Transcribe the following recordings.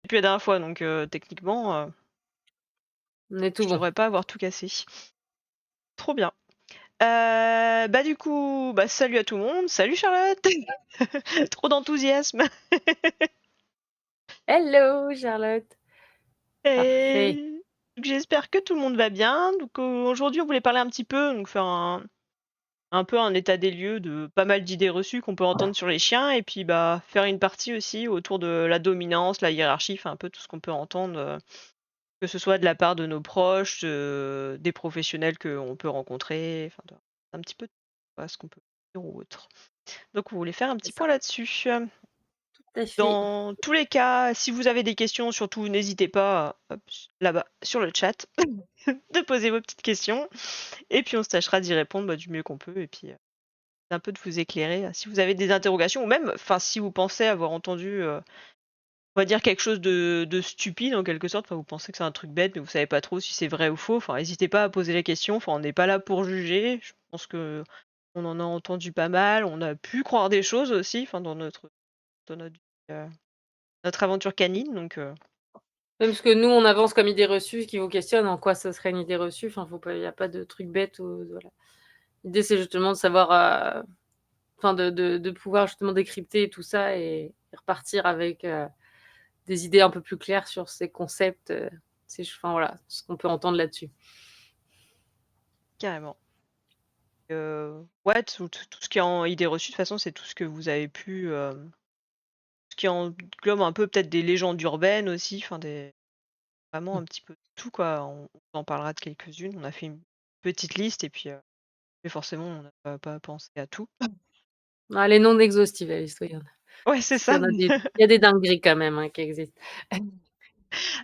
depuis la dernière fois, donc techniquement, On est tout je bon. devrais pas avoir tout cassé. Trop bien. Bah, du coup, bah, salut à tout le monde. Salut Charlotte! Trop d'enthousiasme. Hello Charlotte. Parfait. Et donc j'espère que tout le monde va bien. Donc aujourd'hui, on voulait parler un petit peu, donc faire un peu un état des lieux de pas mal d'idées reçues qu'on peut entendre sur les chiens et puis, bah, faire une partie aussi autour de la dominance, la hiérarchie, enfin un peu tout ce qu'on peut entendre, que ce soit de la part de nos proches, des professionnels qu'on peut rencontrer, enfin de un petit peu de tout, ce qu'on peut dire ou autre. Donc on voulait faire un C'est petit ça. point là-dessus. Tout à fait. Dans tous les cas, si vous avez des questions, surtout n'hésitez pas, hop, là-bas sur le chat, de poser vos petites questions et puis on se tâchera d'y répondre, bah, du mieux qu'on peut et puis, un peu de vous éclairer, si vous avez des interrogations ou même, enfin, si vous pensez avoir entendu, on va dire quelque chose de stupide en quelque sorte, enfin, vous pensez que c'est un truc bête, mais vous savez pas trop si c'est vrai ou faux, enfin, n'hésitez pas à poser les questions, enfin, on n'est pas là pour juger. Je pense que on en a entendu pas mal, on a pu croire des choses aussi, enfin, dans heu, notre aventure canine donc Même parce que nous, on avance comme idée reçue, qui vous questionne en quoi ça serait une idée reçue. Enfin, faut pas, il y a pas de truc bête ou voilà. L'idée, c'est justement de savoir, enfin de pouvoir justement décrypter tout ça et repartir avec, des idées un peu plus claires sur ces concepts, enfin voilà, ce qu'on peut entendre là-dessus. carrément. Ouais, tout ce qui est en idée reçue, de toute façon, c'est tout ce que vous avez pu, ce qui englobe un peu peut-être des légendes urbaines aussi, enfin des vraiment Mmh. un petit peu de tout quoi. On en parlera de quelques-unes. On a fait une petite liste et puis, mais forcément on n'a pas pensé à tout. Ah, les non exhaustives, la liste, oui, il y en a. Ouais, c'est Parce qu'il ça. y en a des il y a des dingueries quand même, hein, qui existent.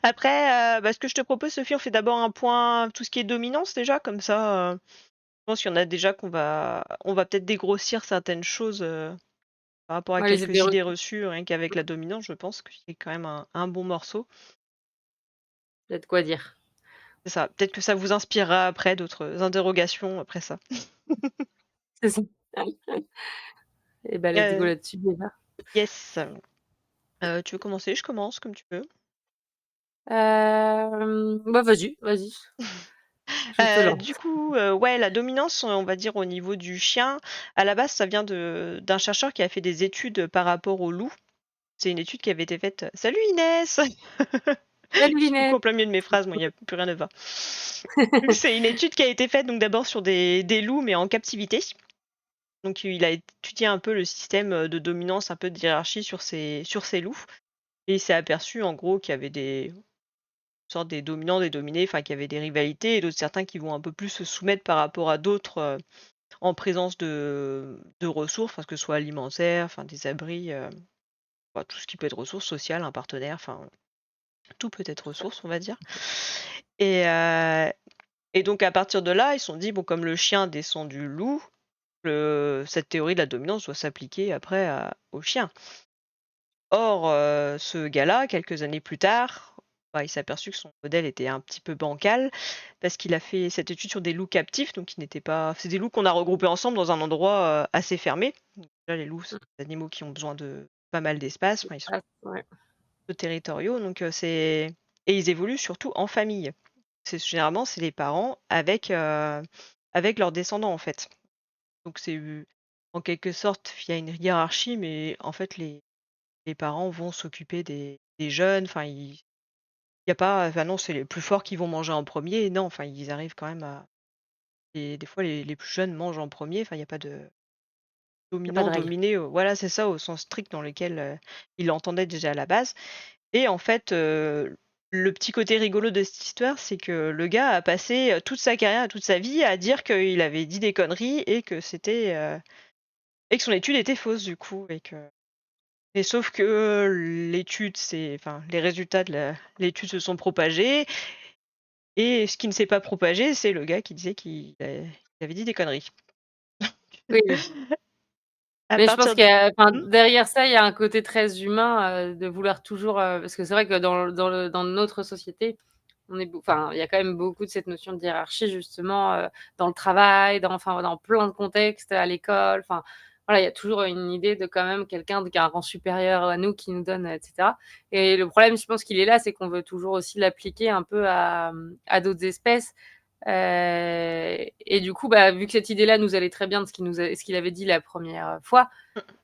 Après, bah, ce que je te propose Sophie, on fait d'abord un point, tout ce qui est dominance déjà, comme ça, je pense qu'il y en a déjà on va peut-être dégrossir certaines choses, par rapport à Ouais, les idées quelques idées reçues, reçues, rien qu'avec la dominance, je pense que c'est quand même un bon morceau. il y a de quoi dire. C'est ça, peut-être que ça vous inspirera après d'autres interrogations après ça. C'est ça. Et bah, let's go Heu, là-dessus déjà. yes, tu veux commencer? Je commence, comme tu veux. Bah, vas-y, vas-y, je te Du lance. coup, ouais, la dominance, on va dire au niveau du chien, à la base, ça vient d'un chercheur qui a fait des études par rapport au loup. C'est une étude qui avait été faite salut Inès! Salut Je coupe Linette! en plein milieu de mes phrases, moi, il y a plus rien ne va. Donc c'est une étude qui a été faite donc d'abord sur des loups, mais en captivité. Donc il a étudié un peu le système, de dominance, un peu de hiérarchie sur ces loups et il s'est aperçu en gros qu'il y avait des sortes des dominants, des dominés, enfin qu'il y avait des rivalités et d'autres certains qui vont un peu plus se soumettre par rapport à d'autres, en présence de ressources, enfin que ce soit alimentaire, enfin des abris, bah, tout ce qui peut être ressources sociales, un partenaire, enfin tout peut être ressource, on va dire et heu et donc à partir de là, ils se sont dit: «Bon, comme le chien descend du loup, cette théorie de la dominance doit s'appliquer après au chien». Or, ce gars-là, quelques années plus tard, bah, il s'est aperçu que son modèle était un petit peu bancal parce qu'il a fait cette étude sur des loups captifs, donc qui n'étaient pas c'est des loups qu'on a regroupés ensemble dans un endroit, assez fermé. Donc déjà les loups, c'est Mmh, des animaux qui ont besoin de pas mal d'espace, enfin ils sont ah, ouais. peu territoriaux, donc c'est et ils évoluent surtout en famille. C'est les parents avec leurs descendants, en fait. Donc c'est, en quelque sorte, il y a une hiérarchie, mais en fait les parents vont s'occuper des jeunes, enfin il y a pas enfin non, c'est les plus forts qui vont manger en premier. Non, enfin ils arrivent quand même à et des fois les plus jeunes mangent en premier. Enfin il y a pas de Il y a pas de dominant, règle. dominé, voilà, c'est ça, au sens strict dans lequel, ils l'entendaient déjà à la base et en fait, le petit côté rigolo de cette histoire, c'est que le gars a passé, toute sa carrière, toute sa vie à dire qu'il avait dit des conneries et que et que son étude était fausse du coup et sauf que l'étude enfin, les résultats de l'étude se sont propagés et ce qui ne s'est pas propagé, c'est le gars qui disait qu'il avait dit des conneries. Oui, oui. À Mais je pense partir qu'il y a, enfin, mmh? derrière ça, il y a un côté très humain, de vouloir toujours, parce que c'est vrai que dans notre société, on est enfin, il y a quand même beaucoup de cette notion de hiérarchie justement, dans le travail, dans plein de contextes, à l'école, enfin, voilà, il y a toujours une idée de quand même quelqu'un qui a un rang supérieur à nous, qui nous donne, et cetera. Et le problème, je pense qu'il est là, c'est qu'on veut toujours aussi l'appliquer un peu à d'autres espèces. Et du coup, bah, vu que cette idée-là nous allait très bien de ce qu'il avait dit la première fois,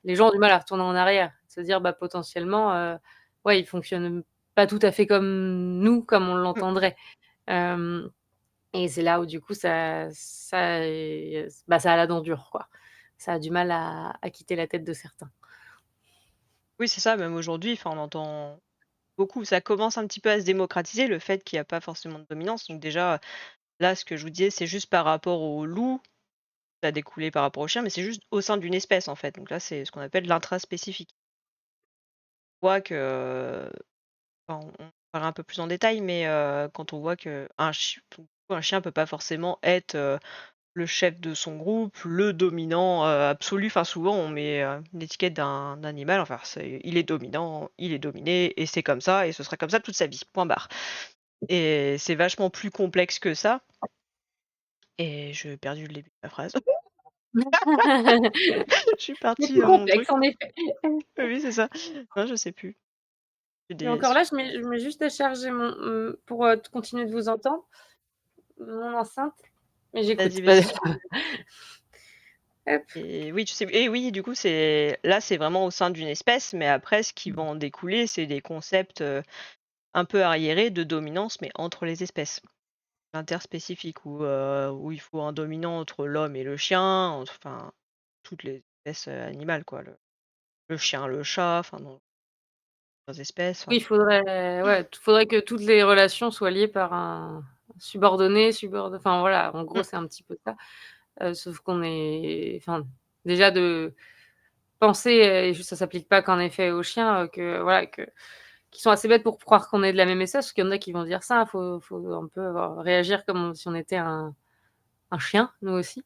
les gens ont du mal à retourner en arrière. Se dire, bah, potentiellement, ouais, il fonctionne pas tout à fait comme nous, comme on Mmh. l'entendrait. Hem Et c'est là où du coup bah, ça a la dent dure, quoi. Ça a du mal à quitter la tête de certains. Oui, c'est ça, même aujourd'hui, enfin, on entend beaucoup. Ça commence un petit peu à se démocratiser, le fait qu'il y a pas forcément de dominance. Donc déjà, là, ce que je vous disais, c'est juste par rapport au loup, ça a découlé par rapport au chien, mais c'est juste au sein d'une espèce, en fait. Donc là, c'est ce qu'on appelle l'intraspécifique. On voit que, enfin, on parlera un peu plus en détail, mais quand on voit qu'un chien peut pas forcément être, le chef de son groupe, le dominant, absolu. Enfin, souvent, on met, une étiquette d'un animal, enfin, c'est il est dominant, il est dominé et c'est comme ça et ce sera comme ça toute sa vie, point barre. Et c'est vachement plus complexe que ça et j'ai perdu le début de ma phrase. Je suis C'est partie plus dans mon complexe truc. en effet. Oui, c'est ça. Non, je sais plus. J'ai Et des encore là, je mets juste à charger pour, continuer de vous entendre, mon enceinte, mais Vas-y, j'écoute. vas-y. Hop. Et oui, tu sais et oui, du coup, c'est vraiment au sein d'une espèce, mais après ce qui va en découler, c'est des concepts, un peu arriérés de dominance, mais entre les espèces. Interspécifique où il faut un dominant entre l'homme et le chien, enfin, toutes les espèces, animales quoi, le chien, le chat, enfin dans les espèces, Oui, enfin il faudrait ouais, faudrait que toutes les relations soient liées par un subordonné, enfin voilà, en gros, mmh, c'est un petit peu ça. Sauf qu'on est enfin, déjà de penser, et ça s'applique pas qu'en effet aux chiens, que voilà, qu'ils sont assez bêtes pour croire qu'on est de la même espèce, parce qu'il y en a qui vont dire ça. Faut un peu réagir comme si on était un chien, nous aussi.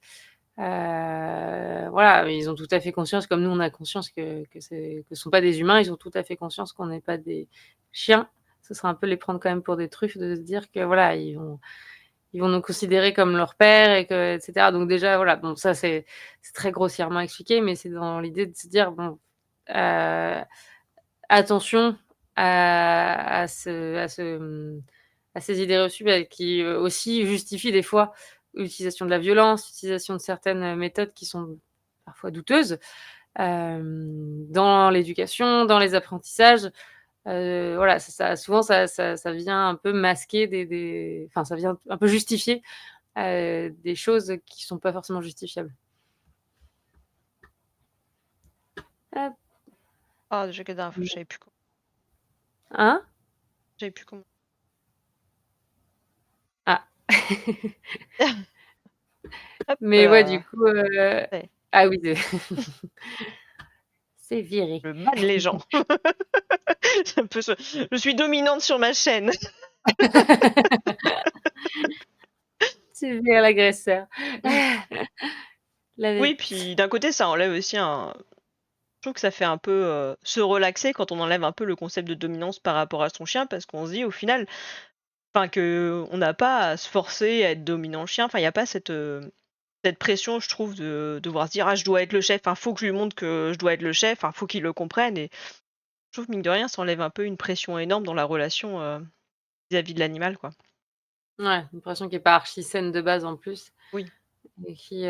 Voilà, mais ils ont tout à fait conscience, comme nous on a conscience que ce sont pas des humains, ils ont tout à fait conscience qu'on n'est pas des chiens. Ce serait un peu les prendre quand même pour des truffes de se dire que voilà, ils vont nous considérer comme leur père et cetera. Donc déjà voilà, bon ça c'est très grossièrement expliqué, mais c'est dans l'idée de se dire bon, heu, attention à ces idées reçues, bah, qui, aussi justifient des fois l'utilisation de la violence, l'utilisation de certaines, méthodes qui sont parfois douteuses, dans l'éducation, dans les apprentissages. Voilà, souvent ça vient un peu masquer enfin ça vient un peu justifier, des choses qui sont pas forcément justifiables. Hop. ah déjà que la dernière fois, Hein? je savais plus comment Ah. hop Mais ouais, du là, coup, ouais, ah oui, c'est viré. je banne les gens. C'est un peu ce je suis dominante sur ma chaîne. Tu vires l'agresseur. La Oui, puis d'un côté, ça enlève aussi un je trouve que ça fait un peu, se relaxer quand on enlève un peu le concept de dominance par rapport à son chien parce qu'on se dit au final, enfin qu'on n'a pas à se forcer à être dominant chien, enfin il y a pas cette pression je trouve de devoir se dire: «Ah je dois être le chef, enfin faut que je lui montre que je dois être le chef, enfin faut qu'il le comprenne» et je trouve mine de rien ça enlève un peu une pression énorme dans la relation, vis-à-vis de l'animal quoi. Ouais, une pression qui est pas archi saine de base en plus Oui. et qui,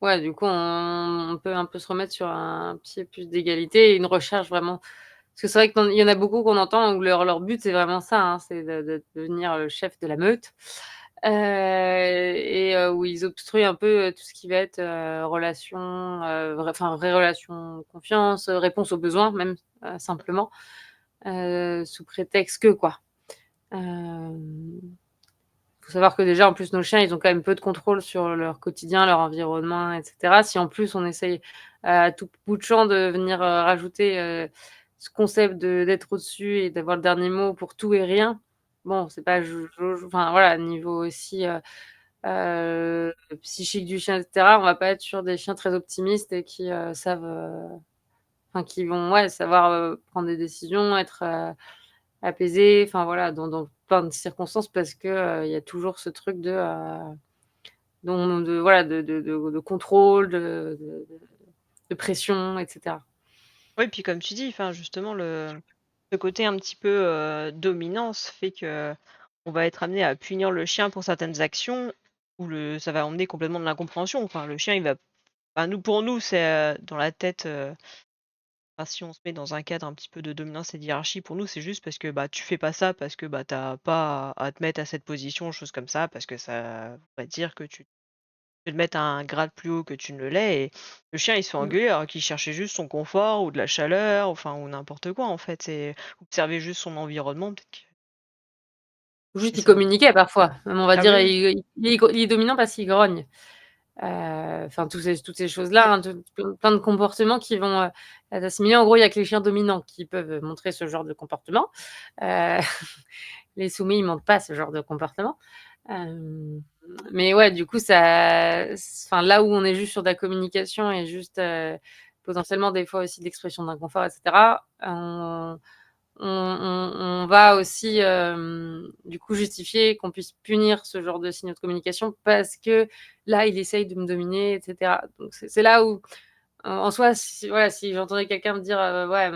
ouais, du coup, on peut un peu se remettre sur un pied plus d'égalité et une recherche vraiment, parce que c'est vrai qu'il y en a beaucoup qu'on entend où leur but, c'est vraiment ça, hein, c'est de devenir le chef de la meute, où ils obstruent un peu, tout ce qui va être, relation, vraie relation, confiance, réponse aux besoins même, simplement, sous prétexte que quoi. Hem Faut savoir que déjà, en plus, nos chiens, ils ont quand même peu de contrôle sur leur quotidien, leur environnement, et cetera. Si en plus on essaye à tout bout de champ de venir, rajouter, ce concept d'être au-dessus et d'avoir le dernier mot pour tout et rien, bon, c'est pas enfin voilà, niveau aussi, psychique du chien, et cetera, on va pas être sur des chiens très optimistes et qui, savent, enfin qui vont, ouais, savoir, prendre des décisions, être, apaisés, enfin voilà, dans plein de circonstances parce que, il y a toujours ce truc de, voilà, de contrôle, de pression et cetera. Oui, puis comme tu dis, enfin, justement, le côté un petit peu, dominance fait que on va être amené à punir le chien pour certaines actions où le ça va emmener complètement de l'incompréhension. Enfin, le chien, il va enfin, nous, pour nous, c'est, dans la tête, enfin, si on se met dans un cadre un petit peu de dominance et de hiérarchie, pour nous, c'est juste parce que, bah, tu fais pas ça parce que, bah, tu pas à te mettre à cette position, choses comme ça, parce que ça voudrait dire que tu de te mettre à un grade plus haut que tu ne l'es et le chien, il se fait Mmh. engueuler alors qu'il cherchait juste son confort ou de la chaleur, enfin ou n'importe quoi en fait. C'est observer juste son environnement peut-être que Juste et il ça communiquait parfois, même on va ah dire oui, oui, il est dominant parce qu'il grogne. Enfin toutes ces choses-là, ouais, hein, plein de comportements qui vont, être assimilés. En gros, il y a que les chiens dominants qui peuvent montrer ce genre de comportement. Heu, les soumis, ils montrent pas ce genre de comportement. Hem, mais ouais, du coup, ça enfin, là où on est juste sur de la communication et juste, potentiellement des fois aussi de l'expression d'inconfort et cetera, on va aussi, du coup, justifier qu'on puisse punir ce genre de signaux de communication parce que là, il essaye de me dominer et cetera. Donc c'est là où, en soi, si voilà, si j'entendais quelqu'un me dire, «Ouais,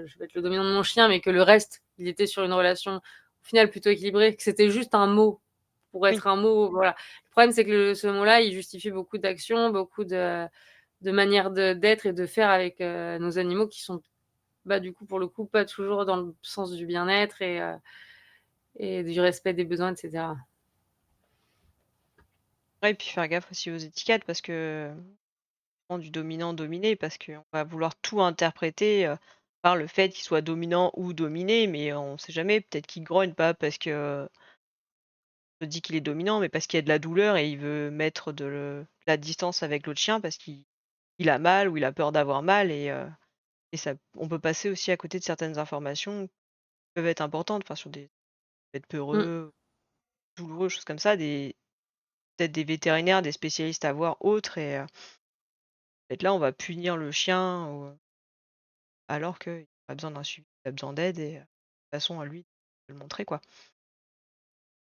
je vais être le dominant de mon chien», mais que le reste, il était sur une relation, au final, plutôt équilibrée, que c'était juste un mot pour oui, être un mot, voilà. Le problème, c'est que ce mot-là, il justifie beaucoup d'actions, beaucoup de manières d'être et de faire avec, nos animaux qui sont, bah, du coup, pour le coup, pas toujours dans le sens du bien-être et du respect des besoins et cetera. ouais et puis faire gaffe aussi aux étiquettes parce que prend du dominant-dominé parce qu'on va vouloir tout interpréter, par le fait qu'il soit dominant ou dominé, mais on sait jamais, peut-être qu'il grogne pas parce que se dit qu'il est dominant, mais parce qu'il y a de la douleur et il veut mettre de la distance avec l'autre chien parce qu'il a mal ou il a peur d'avoir mal et ça on peut passer aussi à côté de certaines informations qui peuvent être importantes, enfin sur des être Mmh. peureux, douloureux, choses comme ça, des peut-être des vétérinaires, des spécialistes à voir autres et peut-être là on va punir le chien ou alors qu'il a besoin d'un suivi, il a besoin d'aide et façon à lui de le montrer quoi.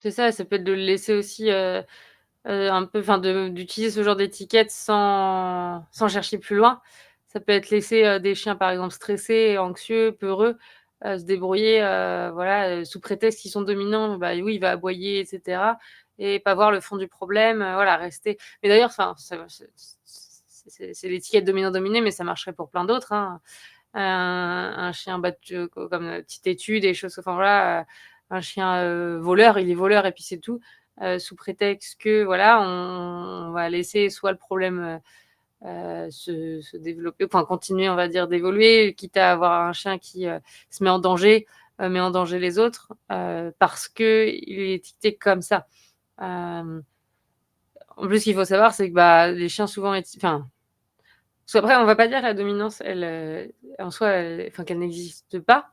C'est ça peut être de le laisser aussi, un peu enfin d'utiliser ce genre d'étiquette sans chercher plus loin. Ça peut être laisser, des chiens, par exemple, stressés, anxieux, peureux, se débrouiller, voilà, sous prétexte qu'ils sont dominants, bah, oui, il va aboyer et cetera et pas voir le fond du problème, voilà, rester mais d'ailleurs, enfin, ça c'est l'étiquette dominant-dominé, mais ça marcherait pour plein d'autres, hein. Un chien battu comme, petite étude et choses enfin voilà, un chien, voleur, il est voleur et puis c'est tout, sous prétexte que voilà, on va laisser soit le problème, se développer, enfin continuer, on va dire, d'évoluer, quitte à avoir un chien qui, se met en danger, met en danger les autres, parce qu'il est étiqueté comme ça. Hem, En plus, ce qu'il faut savoir, c'est que, bah, les chiens souvent enfin parce qu'après, on va pas dire que la dominance, elle, en soi, enfin qu'elle n'existe pas.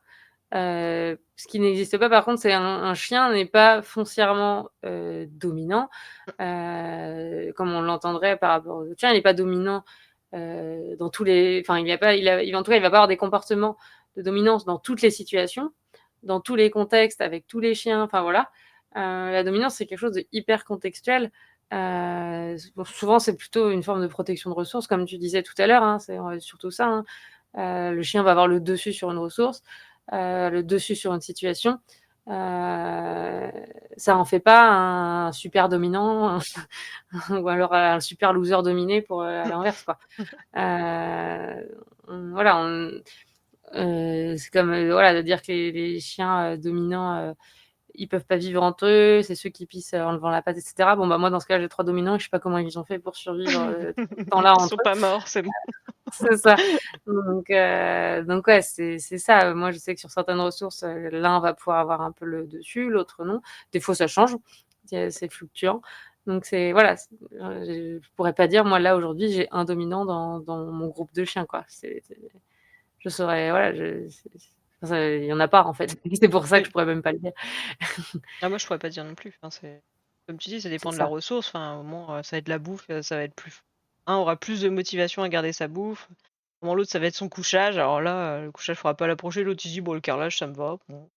Ce qui n'existe pas, par contre, c'est un chien n'est pas foncièrement, dominant, comme on l'entendrait par rapport aux autres chiens. Il n'est pas dominant, dans tous les enfin, il y a pas il en tout cas, il va pas avoir des comportements de dominance dans toutes les situations, dans tous les contextes, avec tous les chiens, enfin voilà. La dominance, c'est quelque chose de hyper contextuel. Bon, souvent, c'est plutôt une forme de protection de ressources, comme tu disais tout à l'heure, hein, c'est, surtout ça, hein. Le chien va avoir le dessus sur une ressource, le dessus sur une situation. Heu, Ça en fait pas un super dominant ou alors un super loser dominé pour, à l'inverse, quoi. Voilà, c'est comme, voilà, de dire que les chiens, dominants, ils peuvent pas vivre entre eux, c'est ceux qui pissent, en levant la patte et cetera. Bon, bah, moi, dans ce cas, j'ai 3 dominants et je sais pas comment ils ont fait pour survivre, tout ce temps-là Ils entre sont eux. pas morts, c'est bon. C'est ça. Donc ouais, c'est ça. Moi, je sais que sur certaines ressources, l'un va pouvoir avoir un peu le dessus, l'autre non. Des fois, ça change, c'est fluctuant. Donc c'est voilà, je pourrais pas dire, moi, là, aujourd'hui, j'ai un dominant dans mon groupe de chiens, quoi. Je saurais voilà, enfin, ça il y en a pas, en fait. C'est pour ça que Oui. je pourrais même pas le dire. Ah moi je pourrais pas dire non plus, enfin c'est comme tu dis, ça C'est dépend de la ça. ressource, enfin à un moment, ça va être la bouffe, ça va être plus un aura plus de motivation à garder sa bouffe, au moment l'autre ça va être son couchage, alors là, le couchage faudra pas l'approcher, l'autre il se dit: «Bon le carrelage ça me va, bon».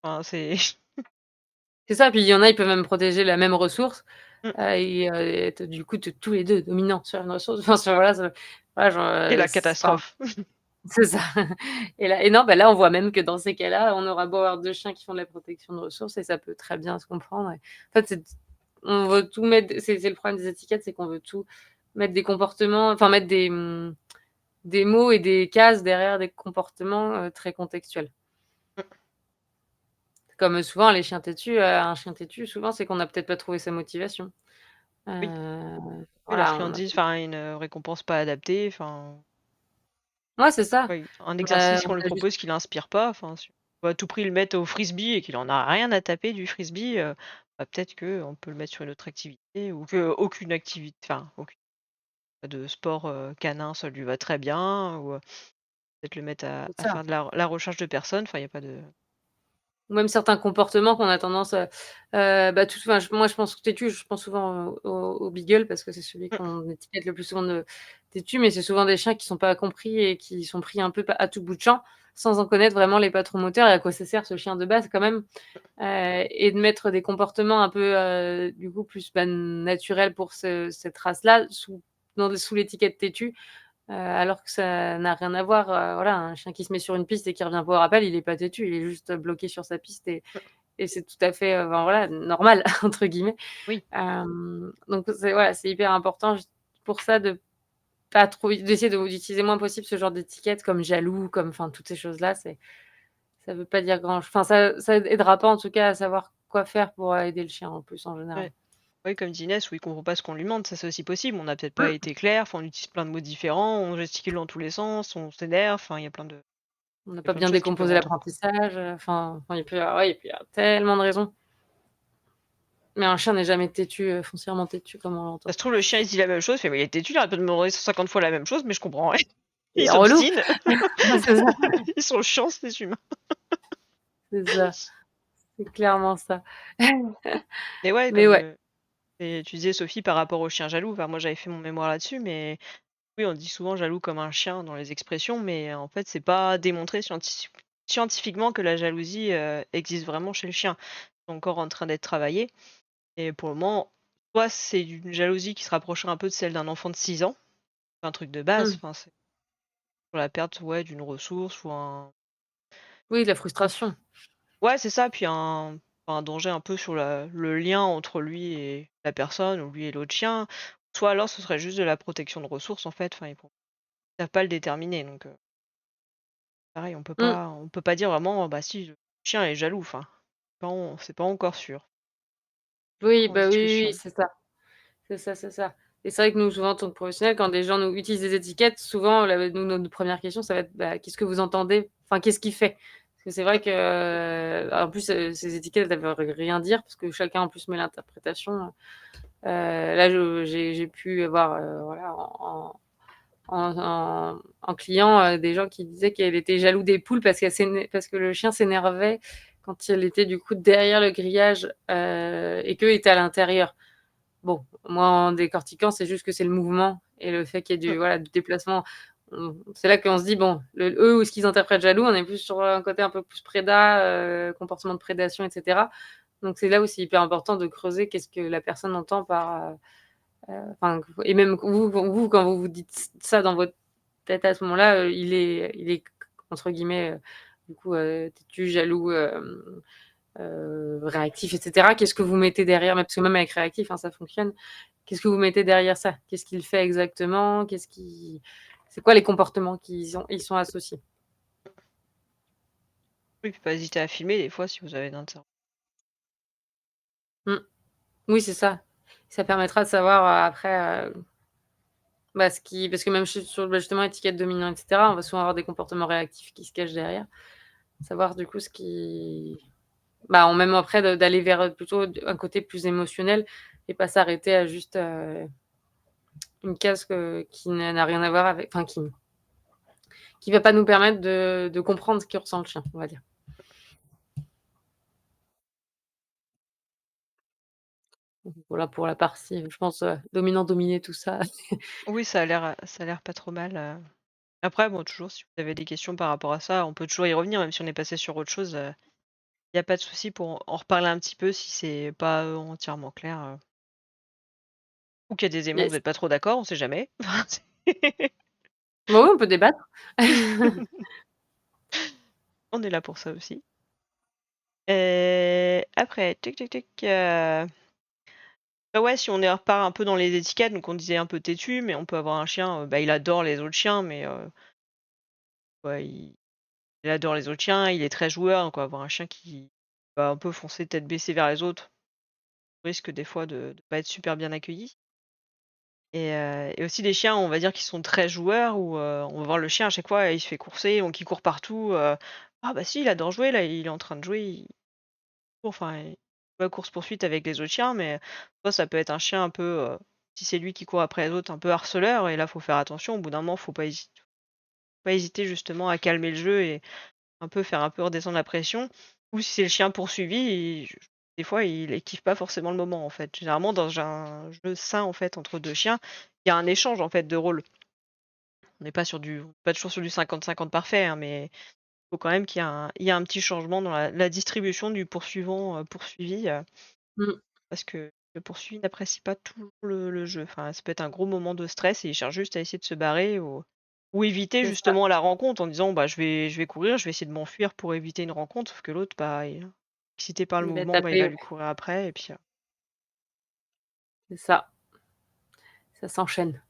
Enfin c'est C'est ça, puis il y en a, ils peuvent même protéger la même ressource. Mmh. et être du coup tous les 2 dominants sur une ressource. Enfin, voilà, voilà, genre, Et la c enfin, catastrophe. c'est ça. Et non, bah, là, on voit même que dans ces cas-là, on aura beau avoir 2 chiens qui font de la protection de ressources et ça peut très bien se comprendre. Et en fait, on veut tout mettre, c'est le problème des étiquettes, c'est qu'on veut tout mettre des comportements, enfin mettre des mots et des cases derrière des comportements, très contextuels. Comme souvent les chiens têtus, un chien têtu, souvent, c'est qu'on n'a peut-être pas trouvé sa motivation. Oui, oui, la Voilà, on a friandise, enfin une, récompense pas adaptée, enfin, ouais, c'est ça. oui, un On exercice qu'on lui a juste propose qui l'inspire pas, enfin, si on va à tout prix le mettre au frisbee et qu'il en a rien à taper du frisbee, bah, peut-être qu'on peut le mettre sur une autre activité ou qu'aucune activité, enfin, aucune de sport, canin, ça lui va très bien ou, peut-être le mettre à c'est à ça. faire de la recherche de personnes, enfin, il y a pas de Ou même certains comportements qu'on a tendance, bah, enfin, moi, je pense têtu, je pense souvent au beagle parce que c'est celui mmh, qu'on étiquette le plus souvent de têtu, mais c'est souvent des chiens qui sont pas compris et qui sont pris un peu à tout bout de champ, sans en connaître vraiment les patrons moteurs et à quoi ça sert ce chien de base quand même. Et de mettre des comportements un peu, du coup plus, bah, naturels pour cette race-là sous l'étiquette têtu, alors que ça n'a rien à voir. Voilà, un chien qui se met sur une piste et qui revient pas au rappel, il est pas têtu, il est juste bloqué sur sa piste et c'est tout à fait, enfin voilà, «normal» entre guillemets. oui, Donc c'est, voilà, c'est hyper important juste pour ça de pas trop d'essayer d'utiliser le moins possible ce genre d'étiquettes comme jaloux, comme enfin toutes ces choses-là, ça veut pas dire enfin ça aidera pas en tout cas à savoir quoi faire pour, aider le chien en plus en général. ouais. Oui, comme dit Inès, oui, il comprend pas ce qu'on lui demande, ça c'est aussi possible. On n'a peut-être pas Mmh. été clair, enfin, on utilise plein de mots différents, on gesticule dans tous les sens, on s'énerve, enfin, On n'a il y a pas plein de bien choses qui peuvent décomposé rentrer. l'apprentissage, enfin il peut y avoir, ouais, il peut y avoir tellement de raisons. Mais un chien n'est jamais têtu, foncièrement têtu comme on Ça l'entend. se trouve, le chien, il se dit la même chose, il fait: «Mais il est têtu, il arrête pas de me demander 150 fois la même chose, mais je comprends rien». Il Il est relou! s'obstine. C'est ça, Ils sont chiants ces humains. c'est ça, c'est clairement ça. Mais ouais, Mais comme, ouais. et tu disais Sophie par rapport au chien jaloux, enfin moi j'avais fait mon mémoire là-dessus, mais oui, on dit souvent jaloux comme un chien dans les expressions, mais en fait, c'est pas démontré scientifiquement que la jalousie, existe vraiment chez le chien. C'est encore en train d'être travaillé et pour le moment, soit c'est une jalousie qui se rapprocherait un peu de celle d'un enfant de 6 ans, un truc de base, Mmh. enfin c'est pour la perte, ouais, d'une ressource ou Oui, de la un frustration. ouais, c'est ça, puis un danger un peu sur le lien entre lui et la personne ou lui et l'autre chien. Soit alors ce serait juste de la protection de ressources en fait, enfin ils savent pas le déterminer donc pareil, Mmh. on peut pas dire vraiment: «Bah si, le chien est jaloux», enfin, c'est pas encore sûr. Oui, En bah, oui, oui, oui, discussion. c'est ça. C'est ça, c'est ça. Et c'est vrai que nous, souvent, en tant que professionnels, quand des gens nous utilisent des étiquettes, souvent, nous, notre première question, ça va être: «Bah, qu'est-ce que vous entendez? Enfin, qu'est-ce qu'il fait?» Parce que c'est vrai que, en plus, ces étiquettes, elles veulent rien dire parce que chacun, en plus, met l'interprétation. Là, j'ai pu avoir, voilà, en client, des gens qui disaient qu'elle était jaloux des poules parce que le chien s'énervait quand elle était, du coup, derrière le grillage, et qu'eux étaient à l'intérieur. Bon, moi, en décortiquant, c'est juste que c'est le mouvement et le fait qu'il y ait Mmh, du déplacement. C'est là qu'on se dit: «Bon, eux, où est-ce qu'ils interprètent jaloux?» On est plus sur un côté un peu plus comportement de prédation et cetera. Donc c'est là où c'est hyper important de creuser qu'est-ce que la personne entend par, enfin, et même vous, quand vous vous dites ça dans votre tête à ce moment-là, il est entre guillemets, du coup, têtu, jaloux, réactif et cetera. Qu'est-ce que vous mettez derrière? Mais parce que même avec réactif, hein, ça fonctionne. Qu'est-ce que vous mettez derrière ça? Qu'est-ce qu'il fait exactement? C'est quoi les comportements ils sont associés? oui, puis pas hésiter à filmer des fois si vous avez d'inter Mmh. Oui, c'est ça. Ça permettra de savoir, après, bah, parce que même sur, bah, justement étiquette dominant et cetera, on va souvent avoir des comportements réactifs qui se cachent derrière. Savoir du coup ce qui bah, même après d'aller vers, plutôt un côté plus émotionnel et pas s'arrêter à juste, une case qui n'a rien à voir avec, enfin qui va pas nous permettre de comprendre ce que ressent le chien, on va dire. Donc voilà pour la partie, je pense, dominant, dominé, tout ça. oui, ça a l'air pas trop mal, après bon, toujours si vous avez des questions par rapport à ça, on peut toujours y revenir même si on est passé sur autre chose, il y a pas de souci pour en reparler un petit peu si c'est pas, entièrement clair, Ou qu'il y a des éléments où vous Yes. êtes pas trop d'accord, on sait jamais. Enfin, Bah, oui, on peut débattre. on est là pour ça aussi. Après, tic tic tic, bah, ouais, si on est repart un peu dans les étiquettes, donc on disait un peu têtu, mais on peut avoir un chien, bah, il adore les autres chiens, mais ouais, il adore les autres chiens, il est très joueur, donc avoir un chien qui va un peu foncer tête baissée vers les autres, on risque des fois de pas être super bien accueilli. Et aussi des chiens, on va dire, qui sont très joueurs où, on va voir le chien à chaque fois, il se fait courser, donc il court partout, «Ah bah si, il adore jouer là, il est en train de jouer, il court», enfin, il va course-poursuite avec les autres chiens, mais soit ça peut être un chien un peu, si c'est lui qui court après les autres, un peu harceleur et là, faut faire attention. Au bout d'un moment, faut pas hésiter justement à calmer le jeu et un peu faire un peu redescendre la pression. Ou si c'est le chien poursuivi, des fois, il kiffe pas forcément le moment, en fait. Généralement, dans un jeu sain, en fait, entre 2 chiens, il y a un échange, en fait, de rôles. On n'est pas toujours sur du 50-50 parfait, hein, mais il faut quand même qu'il y a un petit changement dans la distribution du poursuivant, poursuivi, Mmh, parce que le poursuivi n'apprécie pas toujours le jeu. Enfin, ça peut être un gros moment de stress et il cherche juste à essayer de se barrer ou éviter c'est ça. justement la rencontre en disant: «Bah, je vais courir, je vais essayer de m'enfuir pour éviter une rencontre», sauf que l'autre, bah, excité par le Il va mouvement, bah, il taper, va ouais, lui courir après et puis, c'est ça. Ça s'enchaîne.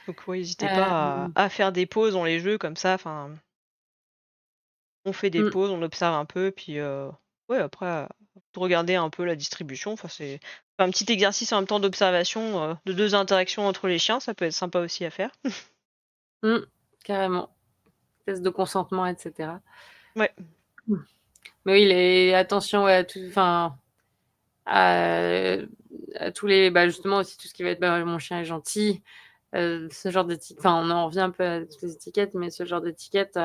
donc ouais, hésitez pas Hem, à faire des pauses dans les jeux comme ça, enfin, on fait des mmh, pauses, on observe un peu puis, ouais, après, de regarder un peu la distribution, enfin, c'est un petit exercice en même temps d'observation, de 2 interactions entre les chiens, ça peut être sympa aussi à faire. mmh, carrément. Test de consentement et cetera. Ouais. Mmh. Mais oui, les attention, ouais, à tout enfin, à à tous les bah, justement aussi tout ce qui va être, bah, mon chien est gentil, ce genre enfin, on en revient un peu à toutes les étiquettes, mais ce genre d'étiquette,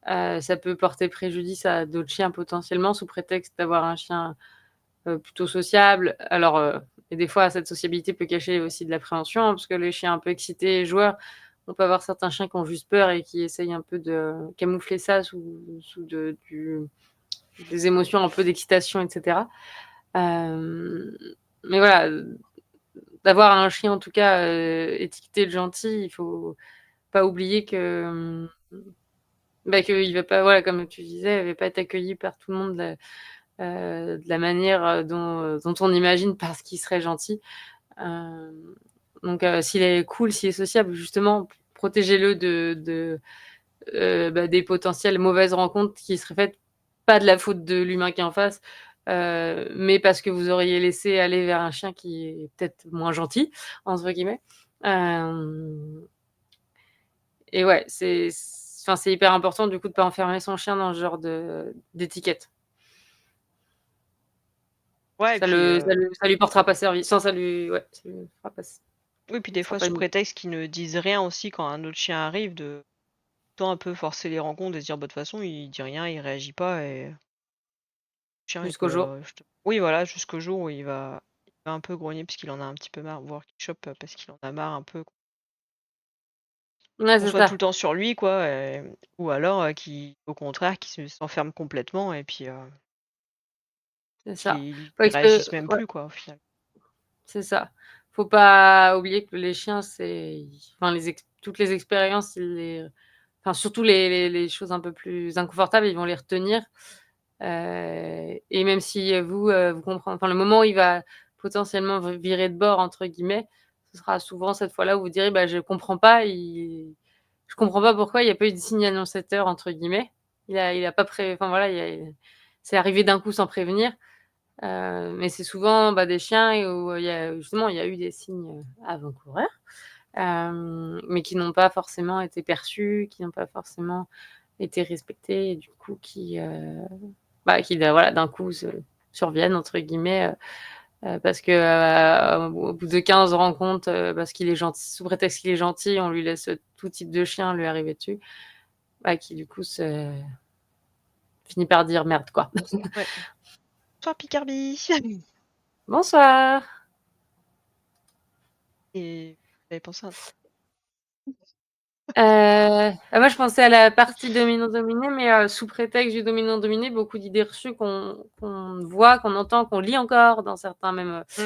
ça peut porter préjudice à d'autres chiens potentiellement sous prétexte d'avoir un chien, plutôt sociable. Alors, et des fois cette sociabilité peut cacher aussi de l'appréhension, hein, parce que les chiens un peu excités et joueurs, on peut avoir certains chiens qui ont juste peur et qui essayent un peu de camoufler ça sous des émotions un peu d'excitation et cetera. Hem, mais voilà, d'avoir un chien en tout cas, étiqueté de gentil, il faut pas oublier que, bah, qu'il va pas voilà, comme tu disais, il va pas être accueilli par tout le monde de la manière, dont on imagine parce qu'il serait gentil. Hem, donc s'il est cool, s'il est sociable, justement, protégez-le bah, des potentielles mauvaises rencontres qui seraient faites, pas de la faute de l'humain qui est en face, mais parce que vous auriez laissé aller vers un chien qui est peut-être «moins gentil» entre guillemets. Hem et ouais, enfin, c'est hyper important du coup de pas enfermer son chien dans ce genre d'étiquette. Ouais et puis, Ça lui portera pas service. Enfin, ça lui ouais, ça lui fera pas oui, puis ça des sera fois pas sous une prétexte qu'ils ne disent rien aussi quand un autre chien arrive, de temps un peu forcer les rencontres et se dire: «Bah, de toute façon, il dit rien, il réagit pas» et le chien il jusqu'au peut, jour. juste oui, voilà, jusqu'au jour où il va un peu grogner parce qu'il en a un petit peu marre, voire qu'il chope, parce qu'il en a marre un peu Ouais, qu'on c'est soit tout le ça, temps sur lui quoi, ou alors, qui au contraire, qui s'enferme complètement et puis, c'est ça. qu'il Faut expé réagisse même Ouais, plus quoi, au final. c'est ça. Faut pas oublier que les chiens, c'est enfin toutes les expériences, ils les enfin surtout les choses un peu plus inconfortables, ils vont les retenir, et même si, vous compren enfin le moment où il va potentiellement «virer de bord» entre guillemets, ce sera souvent cette fois-là où vous direz: «Bah, je comprends pas pourquoi il y a pas eu de signe annonciateur» entre guillemets. Il a pas enfin voilà, c'est arrivé d'un coup sans prévenir. Mais c'est souvent, bah, des chiens et où il y a eu des signes, avant-coureurs, mais qui n'ont pas forcément été perçus, qui n'ont pas forcément été respectés et du coup bah, qui voilà, d'un coup «surviennent» entre guillemets, parce que, au bout de 15 rencontres, parce qu'il est gentil sous prétexte qu'il est gentil, on lui laisse, tout type de chien lui arriver dessus, bah, qui du coup finit par dire: «Merde» quoi. Ouais. Bonsoir Picardie Bonsoir. et vous avez pensé à un truc? Moi je pensais à la partie dominant-dominé, mais sous prétexte du dominant-dominé, beaucoup d'idées reçues qu'on voit, qu'on entend, qu'on lit encore dans certains même, Mmh.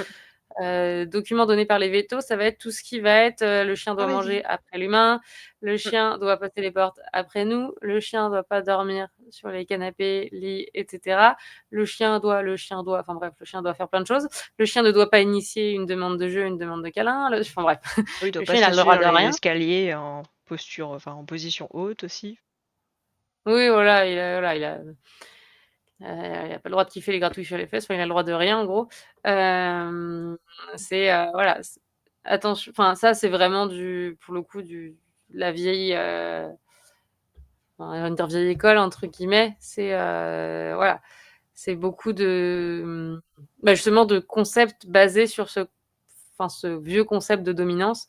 Documents donnés par les vétos, ça va être tout ce qui va être, le chien Ah doit oui. manger après l'humain, le Mmh. chien doit passer les portes après nous, le chien doit pas dormir sur les canapés, lits et cetera. Le chien doit enfin bref, le chien doit faire plein de choses. Le chien ne doit pas initier une demande de jeu, une demande de câlin, le enfin bref, Oui, il doit le pas chien il a le statuer droit dans de les rien. escaliers en posture, enfin en position haute aussi. Oui, il a pas le droit de kiffer les gratouilles sur les fesses, enfin il a le droit de rien en gros. Hem, voilà, enfin ça c'est vraiment pour le coup la vieille, enfin, on va dire «vieille école» entre guillemets. Voilà, c'est beaucoup justement de concepts basés sur ce vieux concept de dominance,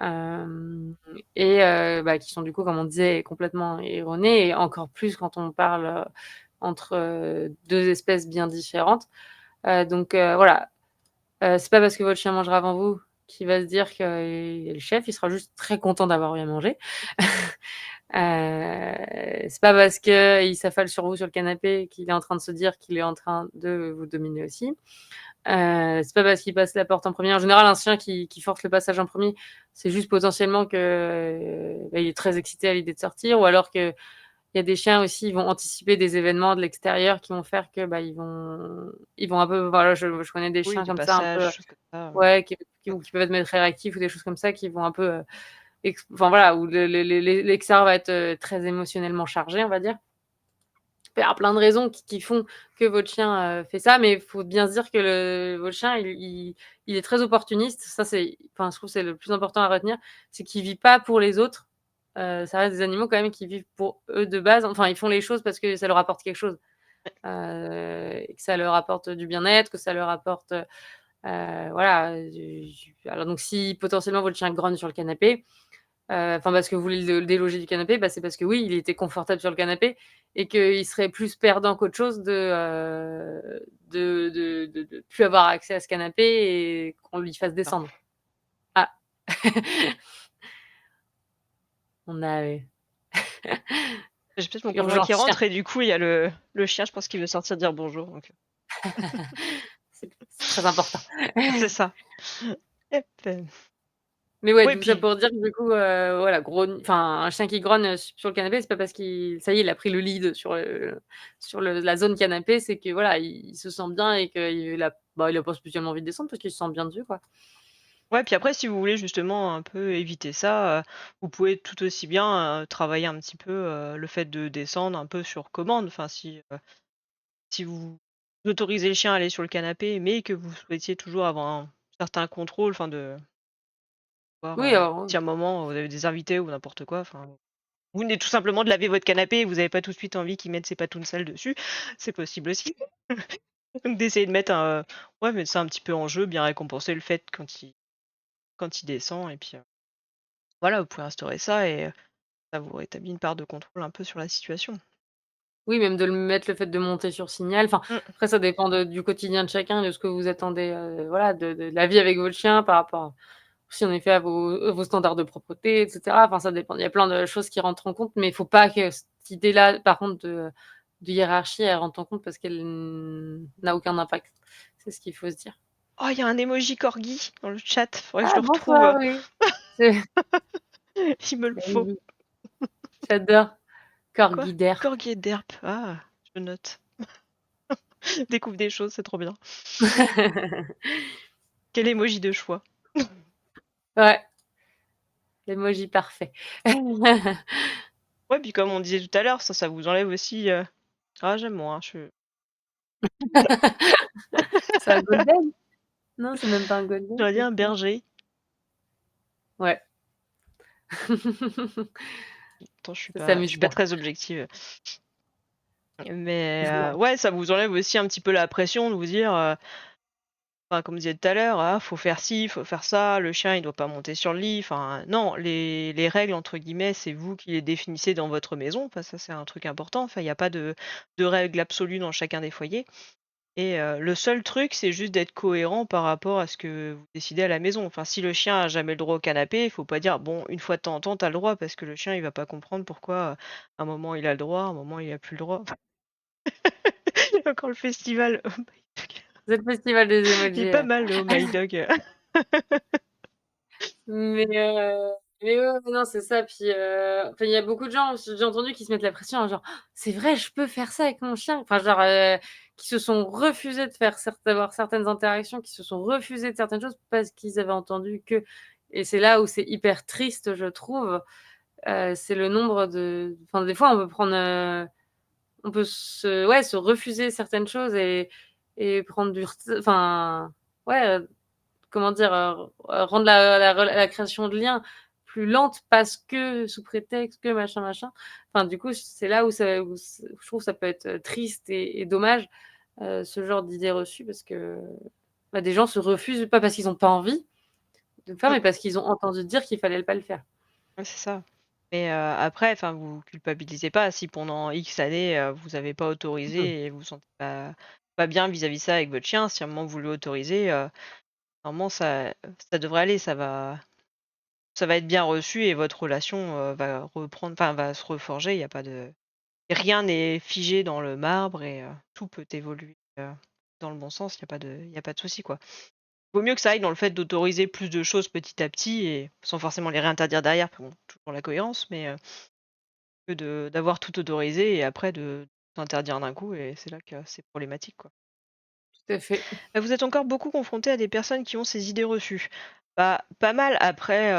hem qui sont du coup, comme on disait, complètement erronés et encore plus quand on parle, entre, 2 espèces bien différentes. Voilà, c'est pas parce que votre chien mangera avant vous qu'il va se dire qu'il est le chef, il sera juste très content d'avoir bien mangé. C'est pas parce qu'il s'affale sur vous sur le canapé qu'il est en train de se dire qu'il est en train de vous dominer aussi. C'est pas parce qu'il passe la porte en premier. En général, un chien qui force le passage en premier, c'est juste potentiellement que, il est très excité à l'idée de sortir ou alors qu'il y a des chiens aussi, ils vont anticiper des événements de l'extérieur qui vont faire que, ils vont un peu voilà, je connais des Oui, chiens des comme ça un peu, passages, choses comme ça. ouais, qui Mmh. ou qui peuvent être même très réactifs ou des choses comme ça qui vont un peu, enfin voilà, où l'extérieur va être, très émotionnellement chargé, on va dire. Il peut y avoir plein de raisons qui font que votre chien, fait ça, mais il faut bien se dire que votre chien, il est très opportuniste. Ça, enfin, je trouve que c'est le plus important à retenir, c'est qu'il vit pas pour les autres. Ça reste des animaux quand même qui vivent pour eux de base. Enfin, ils font les choses parce que ça leur apporte quelque chose, et que ça leur apporte du bien-être, que ça leur apporte, voilà, alors donc si potentiellement votre chien grogne sur le canapé, enfin parce que vous voulez le déloger du canapé, c'est parce que oui, il était confortable sur le canapé et qu'il serait plus perdant qu'autre chose de plus avoir accès à ce canapé et qu'on lui fasse Ah. descendre. Ah! On a, J'ai peut-être mon conjoint qui urgence chien. rentre et du coup, il y a le chien, je pense qu'il veut sortir dire bonjour donc C'est très important. c'est ça. Hop, Mais ouais, ouais, tout ça puis pour dire que du coup, voilà, enfin, un chien qui grogne, sur le canapé, c'est pas parce qu'il ça y est, il a pris le lead sur la zone canapé, c'est que voilà, il se sent bien et il a pas spécialement envie de descendre parce qu'il se sent bien dessus, quoi. ouais, puis après si vous voulez justement un peu éviter ça, vous pouvez tout aussi bien, travailler un petit peu, le fait de descendre un peu sur commande. Enfin si vous autorisez le chien à aller sur le canapé, mais que vous souhaitiez toujours avoir un certain contrôle, enfin de voir, Oui, alors, si à un moment vous avez des invités ou n'importe quoi, enfin, vous venez tout simplement de laver votre canapé et vous avez pas tout de suite envie qu'il mette ses patounes sales dessus, c'est possible aussi. Donc d'essayer de mettre mettre ça un petit peu en jeu, bien récompenser le fait quand il descend et puis, voilà, vous pouvez instaurer ça et ça vous rétablit une part de contrôle un peu sur la situation. oui, même de le mettre le fait de monter sur signal, enfin, Mmh. après ça dépend du quotidien de chacun, de ce que vous attendez, voilà, de la vie avec votre chien par rapport aussi en effet à vos standards de propreté et cetera. Enfin, ça dépend. Il y a plein de choses qui rentrent en compte, mais il faut pas que cette idée-là, par contre, de hiérarchie, elle rentre en compte parce qu'elle n'a aucun impact. C'est ce qu'il faut se dire. Oh, il y a un emoji corgi dans le chat, faudrait que je Ah le retrouve, bonsoir, oui. C'est il me le faut. magnifique. J'adore. Quoi? Corgi d'air. Corgi et derp. Ah, je note. Découvre des choses, c'est trop bien. Quel emoji de choix. Ouais, l'emoji parfait. Ouais, puis comme on disait tout à l'heure, ça vous enlève aussi, j'aime moins, C'est un golden? Non, c'est même pas un golden, j'aurais dit c'est un quoi? berger. Ouais. Attends, je suis Ça pas je s'amuse suis pas bien. très objective. Mais ouais, ça vous enlève aussi un petit peu la pression de vous dire, enfin, comme je disais tout à l'heure: «Ah, faut faire ci, faut faire ça, le chien il doit pas monter sur le lit». Enfin non, les «règles» entre guillemets, c'est vous qui les définissez dans votre maison. Enfin ça, c'est un truc important. Enfin, il y a pas de règles absolues dans chacun des foyers et le seul truc, c'est juste d'être cohérent par rapport à ce que vous décidez à la maison. Enfin, si le chien a jamais le droit au canapé, il faut pas dire: «Bon, une fois de temps en temps, tu as le droit», parce que le chien, il va pas comprendre pourquoi, un moment il a le droit, un moment il a plus le droit. Quand le festival, C'est le festival des Il est emojis, pas mal le Oh My Dog. mais ouais, ouais, non, c'est ça. Puis, enfin, il y a beaucoup de gens, j'ai entendu, qui se mettent la pression, genre: «C'est vrai, je peux faire ça avec mon chien?» Enfin, genre, qui se sont refusés de faire d'avoir certaines interactions, qui se sont refusés de certaines choses parce qu'ils avaient entendu que, et c'est là où c'est hyper triste, je trouve, c'est le nombre de, enfin, des fois, on peut se refuser certaines choses et prendre du ret enfin, ouais, comment dire? Rendre la création de liens plus lente parce que sous prétexte que machin, machin. Enfin, du coup, c'est là où je trouve ça peut être, triste et dommage, ce genre d'idées reçues, parce que, bah, des gens se refusent pas parce qu'ils ont pas envie de le faire, Mmh, mais parce qu'ils ont entendu dire qu'il fallait pas le faire. ouais, c'est ça. Mais après, enfin, vous culpabilisez pas si pendant X années, vous avez pas Mmh. autorisé et vous vous sentez pas bien vis-à-vis de ça avec votre chien. Si à un moment vous l'autorisez, normalement ça devrait aller, ça va être bien reçu et votre relation, va reprendre enfin, va se reforger. Il y a pas de rien n'est figé dans le marbre et tout peut évoluer, dans le bon sens. Il y a pas de souci, quoi. Vaut mieux que ça aille dans le fait d'autoriser plus de choses petit à petit et sans forcément les réinterdire derrière, bon, toujours la cohérence, mais que d'avoir tout autorisé et après de t'interdire d'un coup et c'est là que c'est problématique, quoi. Tout à fait. Vous êtes encore beaucoup confronté à des personnes qui ont ces idées reçues? Bah, pas mal après,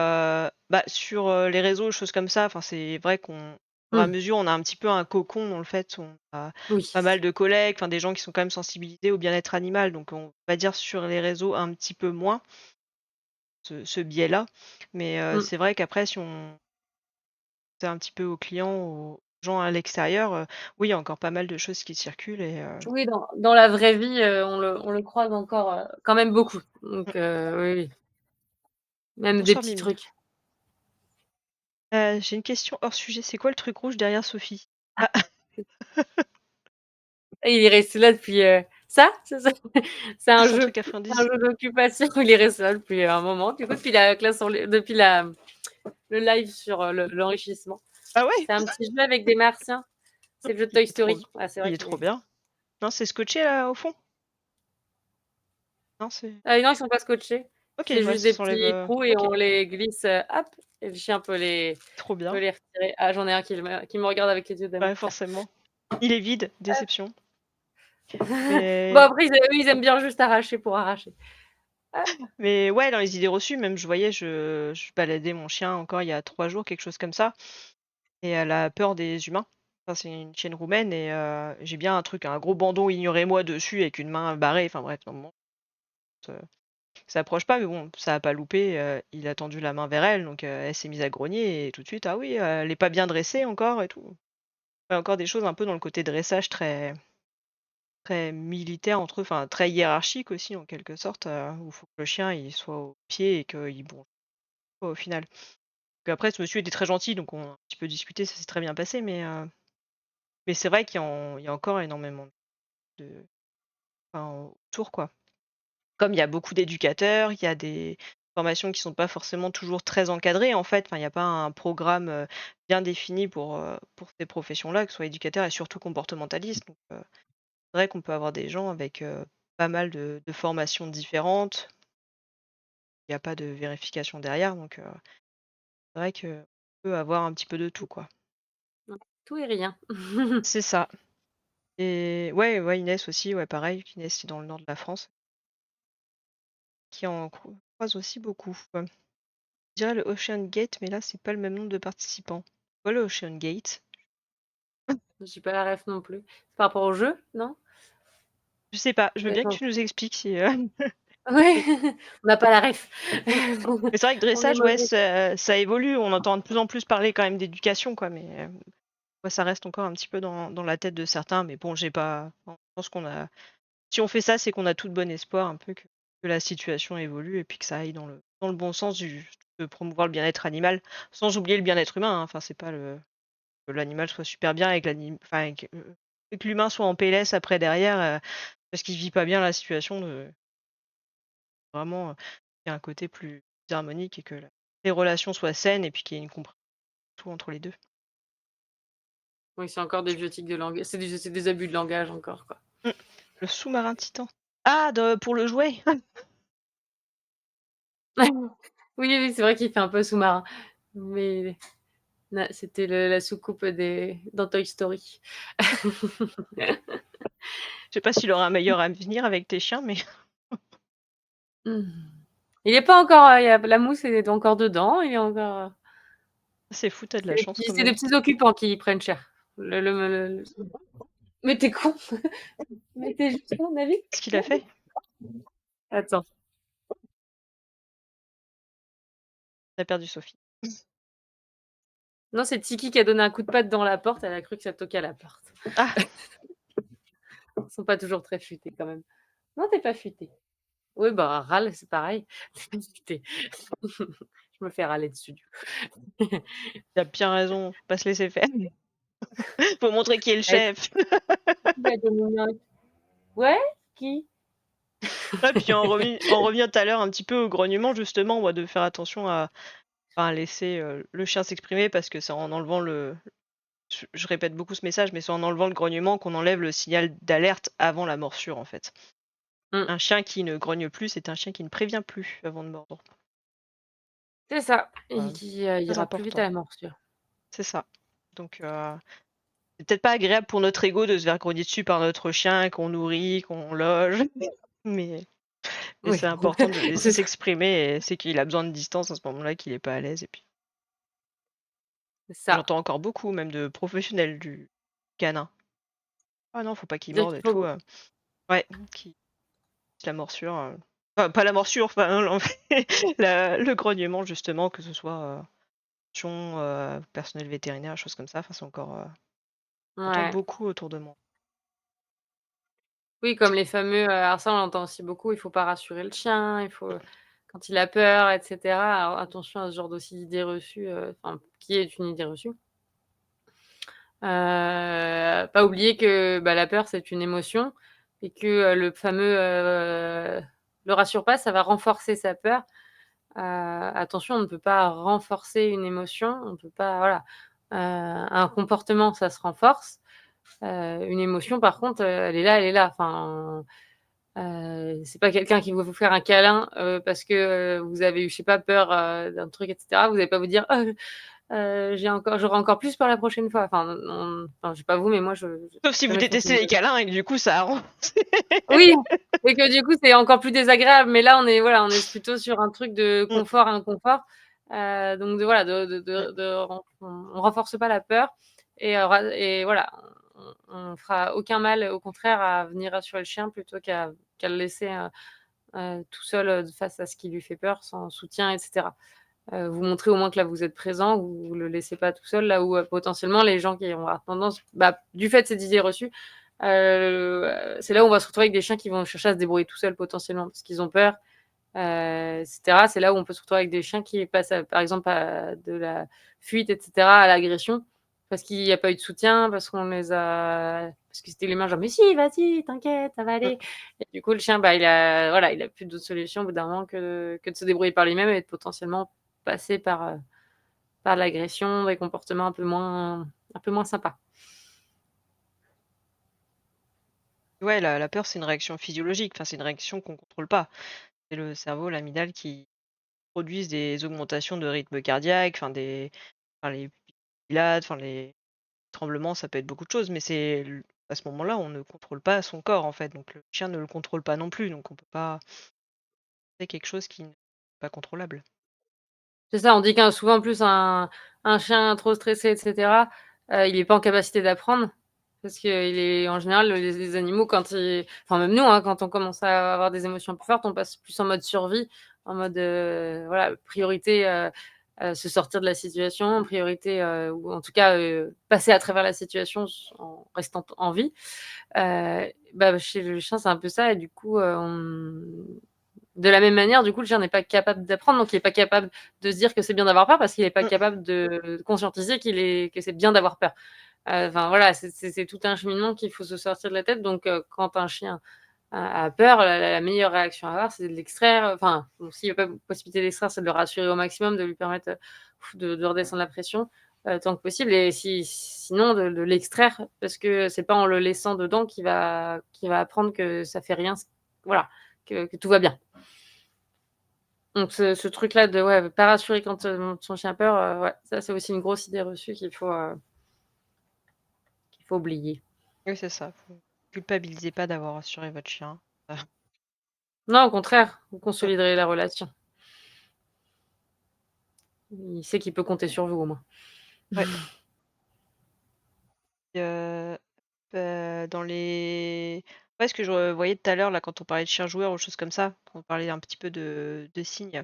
bah, sur, les réseaux, choses comme ça, enfin, c'est vrai qu'au fur et à Mmh. mesure, on a un petit peu un cocon dans le fait où on a Oui. pas mal de collègues, enfin, des gens qui sont quand même sensibilisés au bien-être animal, donc on va dire sur les réseaux un petit peu moins, ce biais-là. Mais Mmh. c'est vrai qu'après si on c'est un petit peu aux clients, aux gens à l'extérieur, oui, il y a encore pas mal de choses qui circulent et Oui, dans la vraie vie, on le croise encore, quand même beaucoup. Donc, oui, oui. Même des bonsoir petits Mimi. trucs. J'ai une question hors sujet, c'est quoi le truc rouge derrière Sophie? Ah, Et il est resté là depuis, ça? C'est ça? C'est ah, un c'est un jeu, truc à c'est un friandises. jeu d'occupation. Il est resté là depuis un moment, du coup, depuis la classe depuis le live sur, l'enrichissement. Ah ouais? C'est un petit jeu avec des martiens. C'est le jeu de Il Toy est trop Story. Ah, c'est il vrai est qu'il trop est, bien. Non, c'est scotché là au fond? Non, c'est non, ils sont pas scotchés. OK, C'est ouais, juste ça des s'enlève, petits trous et OK, on les glisse, hop, et le chien trop peut bien. les retirer. Ah, j'en ai un qui me regarde avec les yeux Ouais, d'amour. Tiens. forcément. Il est vide, déception. Bon, Mais après, eux, ils aiment bien juste arracher pour arracher. Ah, mais ouais, dans les idées reçues, même je voyais, je baladais mon chien encore il y a 3 jours, quelque chose comme ça et elle a peur des humains. Enfin, c'est une chienne roumaine et j'ai bien un truc, un gros bandeau «Ignorez-moi» dessus avec une main barrée, enfin bref, un moment, il s'approche pas, mais bon, ça a pas loupé, il a tendu la main vers elle, donc elle s'est mise à grogner et tout de suite: «Ah oui, elle est pas bien dressée encore et tout». Ouais, encore des choses un peu dans le côté dressage très très militaire entre eux, enfin très hiérarchique aussi en quelque sorte, où il faut que le chien il soit au pied et qu'il bouge pas au final. Donc après ce monsieur était très gentil, donc on a un petit peu discuté, ça s'est très bien passé, mais c'est vrai qu'il y a encore énormément de enfin, autour quoi. Comme il y a beaucoup d'éducateurs, il y a des formations qui sont pas forcément toujours très encadrées en fait, enfin il y a pas un programme, bien défini pour ces professions-là, que ce soit éducateur et surtout comportementaliste, donc c'est vrai qu'on peut avoir des gens avec, pas mal de formations différentes. Il y a pas de vérification derrière, donc c'est vrai qu'on peut avoir un petit peu de tout, quoi. ouais, tout et rien. C'est ça et ouais, ouais, Inès aussi, ouais, pareil. Inès, c'est dans le nord de la France, qui en croise aussi beaucoup. Ouais. Je dirais le Ocean Gate, mais là, c'est pas le même nombre de participants. Voilà le Ocean Gate? J'ai pas la ref non plus. C'est par rapport au jeu, non? Je sais pas, je veux bien que D'accord. tu nous expliques si, Ouais, on n'a pas la ref. mmh, mais c'est vrai que On est dressage, ouais, mauvais. ça évolue. On entend de plus en plus parler quand même d'éducation, quoi, mais ouais, ça reste encore un petit peu dans la tête de certains, mais bon, j'ai pas je pense qu'on a si on fait ça, c'est qu'on a tout de bon espoir un peu que la situation évolue et puis que ça aille dans le bon sens de promouvoir le bien-être animal, sans oublier le bien-être humain, hein. Enfin, c'est pas que l'animal soit super bien et que l'humain soit en PLS après derrière, parce qu'il vit pas bien la situation de vraiment, qu'il y ait un côté plus harmonique et que les relations soient saines et puis qu'il y ait une compréhension entre les 2. Oui, c'est encore des vieux tics de langage, c'est des abus de langage encore, quoi. Mmh. Le sous-marin titan. Ah de pour le jouet? Oui, oui, c'est vrai qu'il fait un peu sous-marin, mais na c'était le la soucoupe des dans Toy Story. Je sais pas s'il aura un meilleur avenir avec tes chiens, mais Mmh. Il est pas encore, il y a la mousse est encore dedans, il est encore, c'est fou, tu as de la c'est des chance petits quand c'est des même. petits occupants qui prennent cher. Le mais tu es con! Mais tu es juste con, David? Ce qu'il a fait? Attends. Tu as perdu Sophie. Non, c'est Tiki qui a donné un coup de patte dans la porte, elle a cru que ça toquait à la porte. Ah! Ils sont pas toujours très futés quand même. Non, tu es pas futé. Oui, bah, râle, c'est pareil. Tu es pas futé. Je me fais râler dessus, du coup. Il a bien raison, faut pas se laisser faire. Faut montrer qui est le Ouais, chef. qui a donné un ouais? Qui? Ouais, puis on revient tout à l'heure un petit peu au grognement justement, ouais, de faire attention à enfin laisser, le chien s'exprimer parce que c'est en enlevant le je répète beaucoup ce message, mais c'est en enlevant le grognement qu'on enlève le signal d'alerte avant la morsure, en fait. Mmh. Un chien qui ne grogne plus, c'est un chien qui ne prévient plus avant de mordre. C'est ça et Heu, qui, Très ira plus vite à important, la morsure. c'est ça. Donc c'est peut-être pas agréable pour notre ego de se faire grogner dessus par notre chien qu'on nourrit, qu'on loge, mais mais Oui, c'est important de le laisser c'est ça, s'exprimer et c'est qu'il a besoin de distance à ce moment-là, qu'il est pas à l'aise et puis c'est ça. j'entends encore beaucoup même de professionnels du canin. «Ah non, faut pas qu'il Dire morde qu'il et tout», faut ouais, qui la morsure, enfin pas la morsure, enfin le grognement justement, que ce soit, chion, personnel vétérinaire, choses comme ça, enfin c'est encore, j'entends ouais. beaucoup autour de moi. Oui, comme les fameux, alors ça on l'entend aussi beaucoup, il faut pas rassurer le chien, il faut quand il a peur et cetera. Alors attention à ce genre d'aussi d'idées reçues, enfin qui est une idée reçue. Pas oublier que, bah, la peur c'est une émotion et que, le fameux, «le rassure pas», ça va renforcer sa peur. Attention, on ne peut pas renforcer une émotion, on ne peut pas voilà. Un comportement ça se renforce, une émotion par contre, elle est là, elle est là. Enfin, c'est pas quelqu'un qui va vous faire un câlin, parce que, vous avez eu, je sais pas, peur, d'un truc et cetera. Vous allez pas vous dire: «Oh, j'aurai encore plus peur la prochaine fois». Enfin, enfin, je sais pas vous, mais moi je Sauf si vous jamais détestez fonctionné les câlins et que du coup ça arrange. oui et que du coup, c'est encore plus désagréable, mais là, on est voilà, on est plutôt sur un truc de Mmh, confort, inconfort, donc de voilà, mmh. on renforce pas la peur et voilà, on fera aucun mal, au contraire, à venir rassurer le chien plutôt qu'à le laisser, tout seul, face à ce qui lui fait peur, sans soutien et cetera. Vous montrez au moins que là, vous êtes présent, vous le laissez pas tout seul, là où, potentiellement les gens qui vont avoir tendance, bah, du fait de ces idées reçues, c'est là où on va se retrouver avec des chiens qui vont chercher à se débrouiller tout seuls potentiellement parce qu'ils ont peur, et cetera. C'est là où on peut se retrouver avec des chiens qui passent à par exemple à de la fuite et cetera, à l'agression, parce qu'il y a pas eu de soutien, parce qu'on les a parce qu'ils étaient les mains genre: «Mais si, vas-y, t'inquiète, ça va Mmh. aller» et du coup le chien, bah, voilà, il a plus d'autre solution au bout d'un moment que de se débrouiller par lui-même et de potentiellement passer par l'agression, des comportements un peu moins sympas. Ouais, la peur, c'est une réaction physiologique, enfin c'est une réaction qu'on contrôle pas. C'est le cerveau, l'amygdale qui produisent des augmentations de rythme cardiaque, enfin les pupilles, enfin les tremblements, ça peut être beaucoup de choses, mais c'est l à ce moment-là, on ne contrôle pas son corps, en fait, donc le chien ne le contrôle pas non plus, donc on peut pas c'est quelque chose qui n'est pas contrôlable. C'est ça, on dit qu'un souvent en plus un chien trop stressé et cetera, il est pas en capacité d'apprendre parce qu'il est en général, les animaux quand ils enfin même nous, hein, quand on commence à avoir des émotions plus fortes, on passe plus en mode survie, en mode, voilà, priorité, se sortir de la situation, priorité, ou en tout cas, passer à travers la situation en restant en vie. Bah, chez le chien, c'est un peu ça et du coup, on de la même manière, du coup, le chien n'est pas capable d'apprendre, donc il est pas capable de se dire que c'est bien d'avoir peur parce qu'il est pas Mmh. capable de conscientiser que c'est bien d'avoir peur. Enfin voilà, c'est tout un cheminement qu'il faut se sortir de la tête, donc quand un chien a peur, la meilleure réaction à avoir, c'est de l'extraire, enfin, bon, s'il y a pas possibilité de l'extraire, c'est de le rassurer au maximum, de lui permettre, de redescendre la pression, tant que possible et sinon de l'extraire parce que c'est pas en le laissant dedans qu'il va apprendre que ça fait rien voilà, que tout va bien. Donc ce truc-là de ouais, pas rassurer quand, son chien a peur, ouais, ça c'est aussi une grosse idée reçue qu'il faut oublier. Oui, c'est ça, vous culpabilisez pas d'avoir rassuré votre chien. Non, au contraire, vous Mmh, consoliderez la relation. Il sait qu'il peut compter sur vous au moins. ouais, heu, dans les ouais, ce que je voyais tout à l'heure là, quand on parlait de chien joueur ou choses comme ça, quand on parlait un petit peu de signes.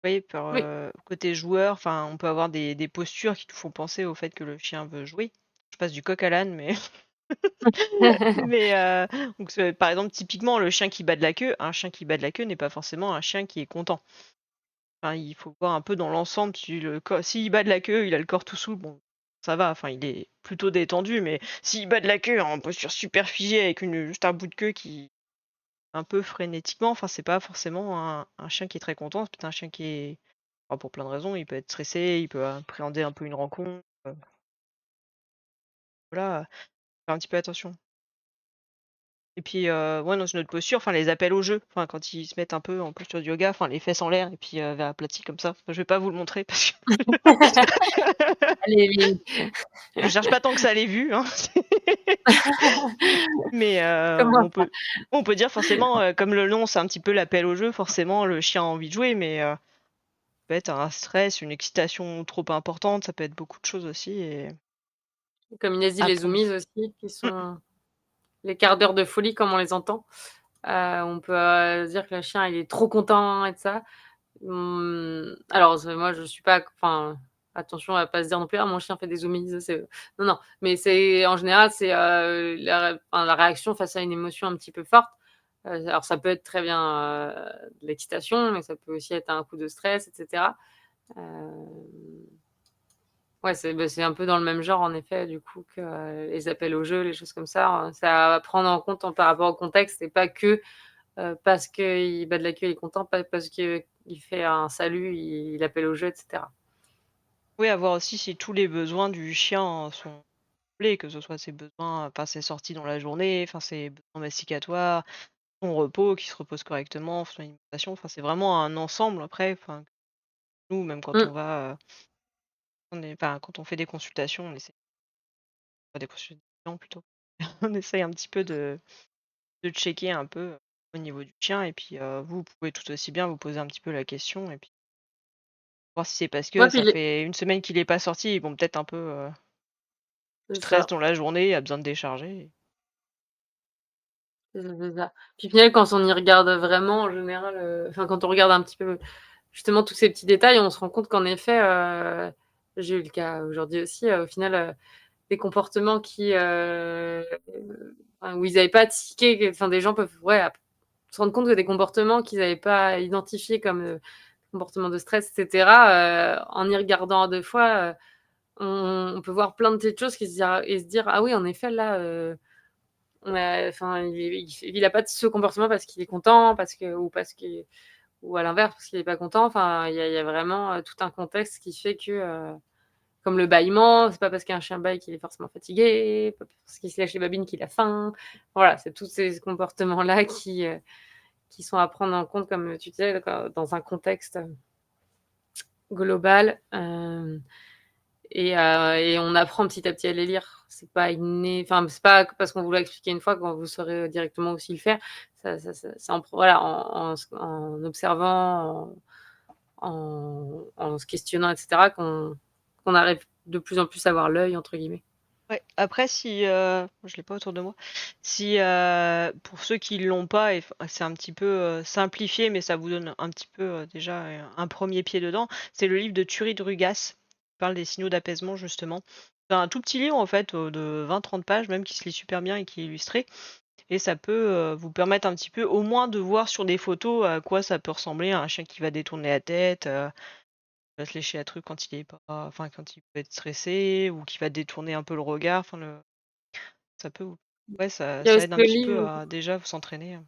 Oui, pour, Oui. côté joueur, enfin, on peut avoir des postures qui te font penser au fait que le chien veut jouer. Je passe du coq à l'âne, mais mais donc par exemple, typiquement, le chien qui bat de la queue, un chien qui bat de la queue n'est pas forcément un chien qui est content. Enfin, il faut voir un peu dans l'ensemble si le co s'il bat de la queue, il a le corps tout souple, bon, ça va, enfin, il est plutôt détendu, mais s'il bat de la queue en posture super figée avec juste un bout de queue qui un peu frénétiquement, enfin, c'est pas forcément un chien qui est très content, c'est peut-être un chien qui est enfin, pour plein de raisons, il peut être stressé, il peut appréhender un peu une rencontre, voilà, faire un petit peu attention. Et puis, ouais, dans une autre posture, enfin les appels au jeu, enfin quand ils se mettent un peu en posture de yoga, enfin les fesses en l'air et puis, vers aplati comme ça. Je vais pas vous le montrer parce que Allez, oui. je cherche pas tant que ça les vues, hein. Mais, Comment on peut dire forcément, comme le nom, c'est un petit peu l'appel au jeu, forcément le chien a envie de jouer, mais, ça peut être un stress, une excitation trop importante, ça peut être beaucoup de choses aussi et comme Inès dit, à les prendre zoomies aussi, qui mmh, sont les quarts d'heure de folie comme on les entend. On peut, dire que le chien, il est trop content et de ça. Alors moi je suis pas enfin, attention à pas se dire non plus: «Ah mon chien fait des zoomies», c'est non, non, mais c'est en général, c'est, la réaction face à une émotion un petit peu forte. Alors ça peut être très bien, de l'excitation, mais ça peut aussi être un coup de stress et cetera. Hem, ouais, c'est un peu dans le même genre en effet du coup que, les appels au jeu, les choses comme ça, ça à prendre en compte par rapport au contexte et pas que parce qu'il bat de la queue, il est content, pas parce qu'il fait un salut, il appelle au jeu et cetera. oui, à voir aussi si tous les besoins du chien sont comblés, que ce soit ses besoins, enfin ses sorties dans la journée, enfin ses besoins masticatoires, son repos, qu'il se repose correctement, son alimentation, enfin c'est vraiment un ensemble après, enfin nous même quand on Mmh. va, on est enfin quand on fait des consultations, on essaie pas des consultations plutôt, on essaye un petit peu de checker un peu, au niveau du chien et puis, vous pouvez tout aussi bien vous poser un petit peu la question et puis voir si c'est parce que Ouais, puis ça fait une semaine qu'il est pas sorti et bon peut-être un peu, c'est stress ça, dans la journée, il a besoin de décharger. c'est ça. Puis au final, quand on y regarde vraiment, en général, enfin, quand on regarde un petit peu, justement, tous ces petits détails, on se rend compte qu'en effet, j'ai eu le cas aujourd'hui aussi, au final, des comportements enfin, où ils avaient pas tiqué, enfin, des gens peuvent, ouais, se rendre compte que des comportements qu'ils avaient pas identifiés comme, comportements de stress et cetera, en y regardant à 2 fois, on peut voir plein de petites choses qui se dire et se dire: «Ah oui, en effet, là, enfin, il a pas ce comportement parce qu'il est content, parce que ou parce que ou à l'inverse, parce qu'il est pas content». Enfin, il y a vraiment, tout un contexte qui fait que, comme le bâillement, c'est pas parce qu'un chien bâille qu'il est forcément fatigué, pas parce qu'il se lèche les babines qu'il a faim. Voilà, c'est tous ces comportements-là qui sont à prendre en compte, comme tu disais, dans un contexte, global, et on apprend petit à petit à les lire. C'est pas inné, enfin, c'est pas parce qu'on vous l'a expliqué une fois que vous saurez directement aussi le faire. Ça c'est voilà, en observant, en se questionnant et cetera qu'on arrive de plus en plus à avoir «l'œil» entre guillemets. Ouais, après si, je l'ai pas autour de moi, si, pour ceux qui l'ont pas et c'est un petit peu, simplifié, mais ça vous donne un petit peu, déjà, un 1er pied dedans, c'est le livre de Thurid Rugas, qui parle des signaux d'apaisement justement. C'est un tout petit livre en fait, de 20-30 pages même qui se lit super bien et qui est illustré et ça peut, vous permettre un petit peu au moins de voir sur des photos à quoi ça peut ressembler un chien qui va détourner la tête, va se lécher la truc quand il est pas enfin quand il peut être stressé ou qui va détourner un peu le regard, enfin le ça peut vous ouais Il y a ça aussi aide un le petit peu livre à déjà s'entraîner.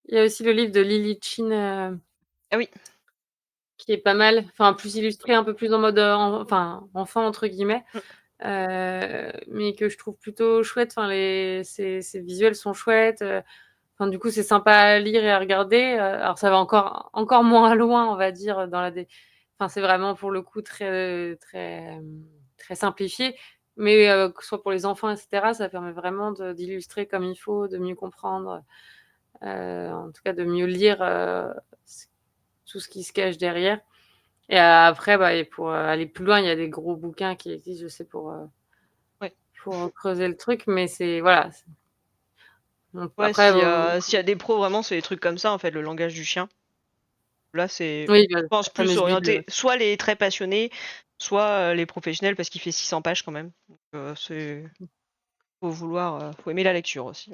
il y a aussi le livre de Lily Chin, Ah oui, qui est pas mal, enfin plus illustré, un peu plus en mode, enfin «enfant» entre guillemets. mais que je trouve plutôt chouette. Enfin, ces visuels sont chouettes. Enfin, du coup, c'est sympa à lire et à regarder. Alors, ça va encore moins loin, on va dire, dans la enfin, c'est vraiment pour le coup très simplifié. Mais que ce soit pour les enfants, etc., ça permet vraiment d'illustrer comme il faut, de mieux comprendre, en tout cas de mieux lire tout ce qui se cache derrière. Et après, bah, et pour aller plus loin, il y a des gros bouquins qui existent, je sais, Ouais. pour creuser le truc, mais c'est voilà. Donc, Ouais, après, s'il y a des pros vraiment c'est des trucs comme ça en fait, le langage du chien. Là, c'est oui, bah, je pense la plus fameuse orienté Bible. soit les très passionnés, soit, les professionnels parce qu'il fait 600 pages quand même. Donc, c'est faut aimer la lecture aussi.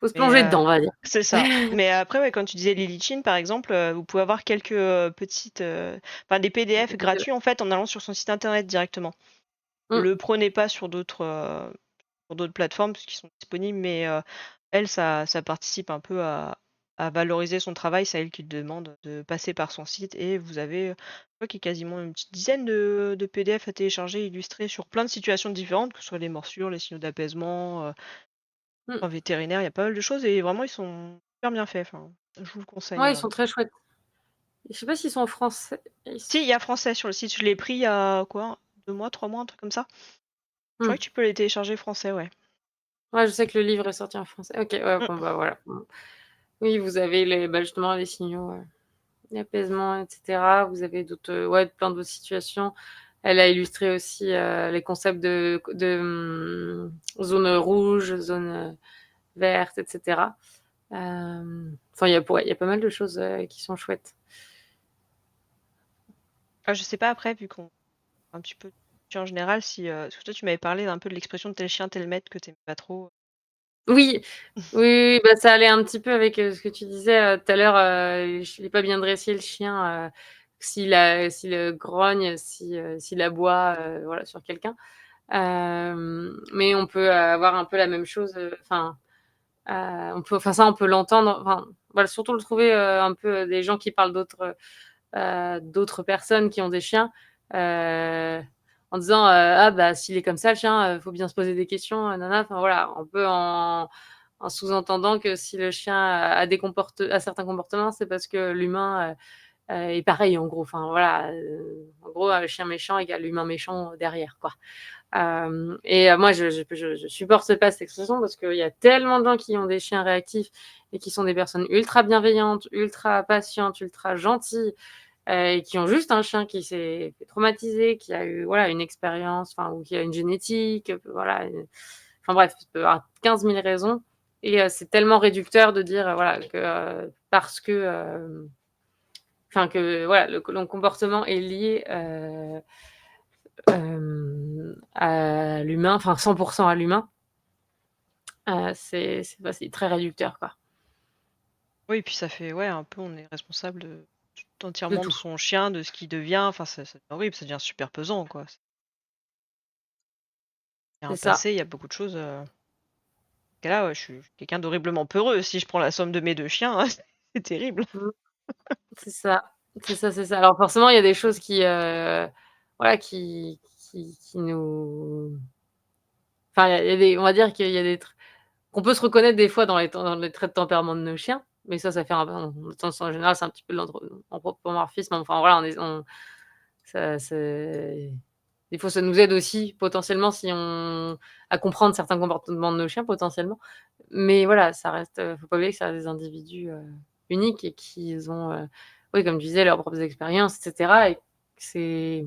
Faut se Mais, plonger dedans, on va dire. c'est ça. Mais après, ouais, quand tu disais Lily Chin, par exemple, vous pouvez avoir quelques, petites, enfin des PDF gratuits en fait en allant sur son site internet directement. Mmh. Le prenez pas sur d'autres plateformes parce qu'ils sont disponibles, mais, elle, ça participe un peu à valoriser son travail. C'est elle qui te demande de passer par son site et vous avez, je crois qu'il y a quasiment une petite dizaine de PDF à télécharger illustrés sur plein de situations différentes, que ce soit les morsures, les signaux d'apaisement, Mmh. en vétérinaire, il y a pas mal de choses et vraiment ils sont super bien faits, enfin, je vous le conseille, Ouais, ils sont très chouettes. Je sais pas s'ils sont en français. Si, il y a français sur le site, je l'ai pris il y a quoi? 2 mois, 3 mois, un truc comme ça. Je crois Mmh. que tu peux les télécharger français, ouais. Ouais, je sais que le livre est sorti en français. OK, ouais, Mmh. bon, bah, voilà. Mmh. Oui, vous avez justement les signaux, d'apaisement, et cetera. Vous avez d'autres, ouais, plein d'autres situations. Elle a illustré aussi, les concepts zone rouge, zone, verte, et cetera. Enfin, il y a pas mal de choses, qui sont chouettes. Ah, je sais pas après vu qu'on un petit peu en général si, parce que toi tu m'avais parlé d'un peu de l'expression tel chien tel maître que tu aimais pas trop. Oui, oui, oui, bah, ça allait un petit peu avec, ce que tu disais, tout à l'heure, il est pas bien dressé le chien, s'il grogne, s'il aboie, voilà, sur quelqu'un. Mais on peut avoir un peu la même chose, enfin, on peut l'entendre, enfin, voilà, surtout le trouver, un peu des gens qui parlent d'autres personnes qui ont des chiens, en disant, «Ah bah, s'il est comme ça le chien, faut bien se poser des questions, nin enfin voilà, un peu en sous-entendant que si le chien a certains comportements, c'est parce que l'humain, est pareil en gros. Enfin voilà, en gros, le chien méchant égale l'humain méchant derrière, quoi. Et moi je supporte pas cette expression parce qu'il y a tellement de gens qui ont des chiens réactifs et qui sont des personnes ultra bienveillantes, ultra patientes, ultra gentilles, et qui ont juste un chien qui s'est fait traumatiser, qui a eu, voilà, une expérience, enfin, ou qui a une génétique, voilà, enfin bref, il peut y avoir 15 000 raisons, et c'est tellement réducteur de dire, voilà, que, parce que, enfin que voilà, le comportement est lié, à l'humain, enfin 100 à l'humain, c'est bah, c'est très réducteur, quoi, Oui et puis ça fait ouais un peu on est responsable de tout de entièrement de tout. son chien, de ce qu'il devient, enfin ça devient horrible, ça devient super pesant quoi. Il y a C'est un ça. passé, il y a beaucoup de choses, et là ouais je suis quelqu'un d'horriblement peureux. Si je prends la somme de mes 2 chiens, c'est terrible. Mmh. C'est ça, c'est ça, c'est ça. Alors forcément, il y a des choses qui, voilà, qui nous enfin, il y a des on va dire qu'il y a des tr qu'on peut se reconnaître des fois dans les traits de tempérament de nos chiens, mais ça fait un de toute façon, en général, c'est un petit peu de l'anthropomorphisme, enfin voilà, ça c'est des fois, ça nous aide aussi potentiellement si on à comprendre certains comportements de nos chiens potentiellement, mais voilà, ça reste, faut pas oublier que ça reste des individus, uniques et qu'ils ont, oui, comme tu disais, leurs propres expériences, et cetera, et que c'est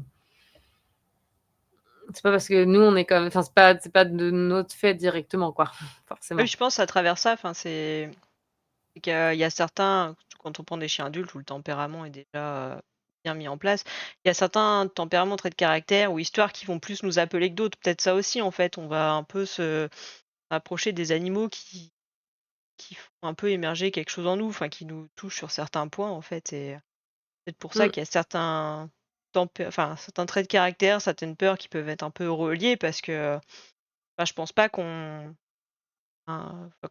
pas parce que nous, on est comme enfin, c'est pas de notre fait directement, quoi, Oui forcément. je pense à travers ça, enfin c'est qu'il y a certains quand on prend des chiens adultes où le tempérament est déjà, bien mis en place, il y a certains tempéraments, traits de caractère ou histoires qui vont plus nous appeler que d'autres. Peut-être ça aussi en fait, on va un peu se rapprocher des animaux qui font un peu émerger quelque chose en nous, enfin qui nous touchent sur certains points en fait et peut-être pour ça Mmh, qu'il y a certains traits de caractère, certaines peurs qui peuvent être un peu reliées parce que, enfin je pense pas qu'on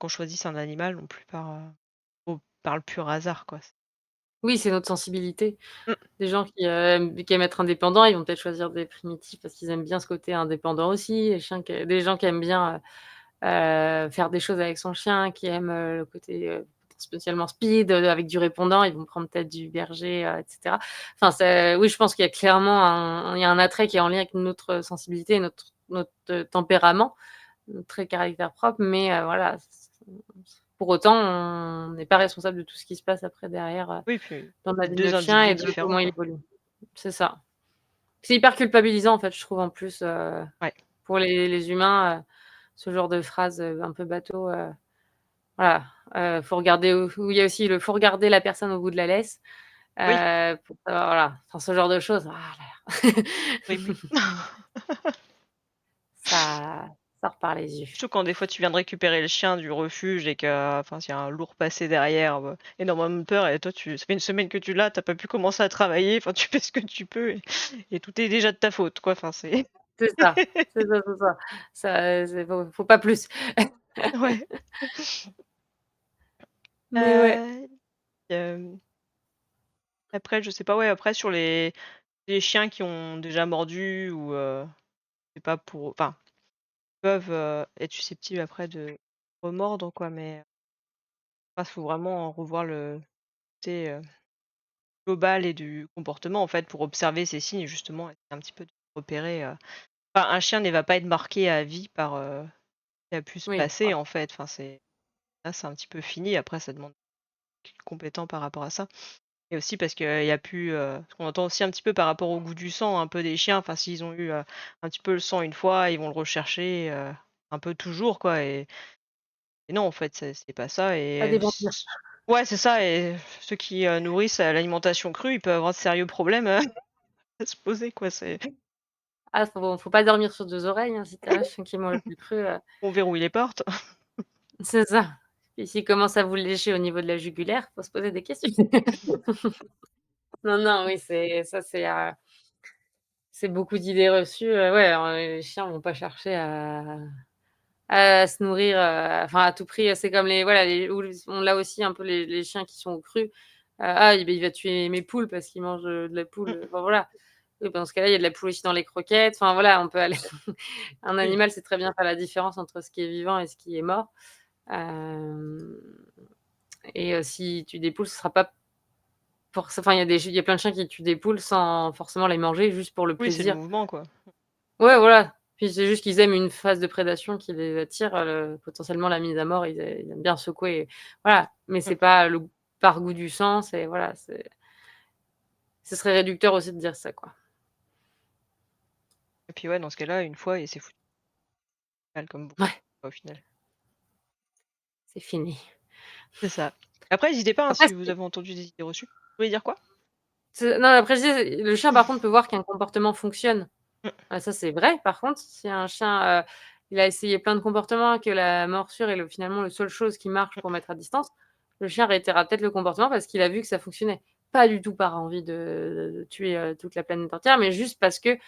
choisisse un animal non plus par le pur hasard quoi. Oui, c'est notre sensibilité. Mmh. Des gens qui aiment être indépendants, ils vont peut-être choisir des primitifs parce qu'ils aiment bien ce côté indépendant aussi. Des gens qui aiment bien, faire des choses avec son chien, qui aiment, le côté, spécialement speed, avec du répondant, ils vont prendre peut-être du berger, et cetera. Enfin, oui, je pense qu'il y a clairement un attrait qui est en lien avec notre sensibilité et notre tempérament, notre trait de caractère propre, mais voilà, pour autant, on n'est pas responsable de tout ce qui se passe après derrière, Oui, puis dans la vie de 2 notre chien individus et de différents, comment il quoi. évolue. C'est ça. C'est hyper culpabilisant, en fait, je trouve, en plus, Ouais. pour les humains, ce genre de phrase, un peu bateau, voilà, faut regarder où il y a aussi le faut regarder la personne au bout de la laisse, Oui, pour savoir voilà, enfin, ce genre de choses, ah là là, oui, oui. ça ça repart les yeux. Surtout quand des fois tu viens de récupérer le chien du refuge et que enfin s'il y a un lourd passé derrière, énormément de peur et toi ça fait une semaine que tu l'as, tu pas pu commencer à travailler, enfin tu fais ce que tu peux et tout est déjà de ta faute quoi, enfin c'est C'est ça, c'est ça, c'est ça. Ça, c'est faut pas plus. ouais. Mais ouais. Heu, hem, Après je sais pas, ouais, après sur les chiens qui ont déjà mordu ou c'est pas pour enfin, peuvent, être susceptibles après de remordre quoi, mais faut vraiment revoir le côté, global et du comportement en fait pour observer ces signes justement, essayer un petit peu de repérer, enfin un chien ne va pas être marqué à vie par, ce qui a pu se Oui, passer en fait, enfin c'est là c'est un petit peu fini après ça demande d'être compétent par rapport à ça et aussi parce qu'il y a plus, ce qu'on entend aussi un petit peu par rapport au goût du sang un peu des chiens, enfin s'ils ont eu, un petit peu le sang une fois, ils vont le rechercher, un peu toujours quoi et non en fait c'est pas ça pas et des vampires. ouais c'est ça et ceux qui, nourrissent à l'alimentation crue, ils peuvent avoir de sérieux problèmes, à se poser quoi, c'est Ah, faut pas dormir sur 2 oreilles, hein, si tu as un chien qui mange du cru, on verrouille les portes. c'est ça. Et s'il commence à vous lécher au niveau de la jugulaire, faut se poser des questions. Non, non, oui, c'est beaucoup d'idées reçues, ouais, les chiens vont pas chercher à se nourrir, enfin à tout prix, c'est comme les voilà, les ou on l'a aussi un peu les chiens qui sont au cru. «Ah, il va tuer mes poules parce qu'il mange, de la poule», enfin voilà. Oui, bah, dans ce cas-là, il y a de la poule aussi dans les croquettes, enfin voilà, on peut aller un Oui, animal sait très bien faire la différence entre ce qui est vivant et ce qui est mort. Hem et si tu des poules, ce sera pas enfin, il y a plein de chiens qui tuent des poules sans forcément les manger, juste pour le oui, c'est le plaisir. mouvement, quoi. Ouais, voilà. Puis c'est juste qu'ils aiment une phase de prédation qui les attire, potentiellement la mise à mort, ils aiment bien secouer, voilà. Mais Mmh c'est pas le par goût du sang, c'est voilà, ce serait réducteur aussi de dire ça, quoi. et puis, ouais, dans ce cas-là, une fois et c'est foutu, comme beaucoup, Ouais, au final. c'est fini. C'est ça. Après, n'hésitez pas, hein, Après si vous avez entendu des idées reçues. Vous voulez dire quoi? non, après je disais, le chien par contre peut voir qu'un comportement fonctionne. Mmh, Ça c'est vrai par contre, si un chien, il a essayé plein de comportements, que la morsure est finalement la seule chose qui marche mmh. pour mettre à distance, le chien réitérera peut-être le comportement parce qu'il a vu que ça fonctionnait. Pas du tout par envie de tuer, toute la planète entière, mais juste parce que,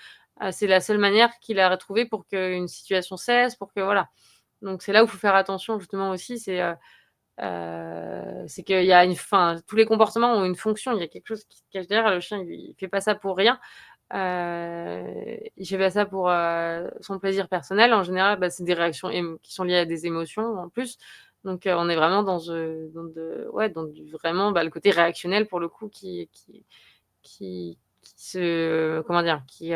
c'est la seule manière qu'il a trouvé pour qu'une situation cesse, pour que voilà. Donc c'est là où il faut faire attention justement aussi, c'est qu'il y a tous les comportements ont une fonction, il y a quelque chose qui se cache derrière. Le chien, il fait pas ça pour rien. Il fait pas ça pour, son plaisir personnel. En général, bah, c'est des réactions qui sont liées à des émotions en plus. Donc, on est vraiment dans du vraiment, bah, le côté réactionnel pour le coup qui se comment dire? Qui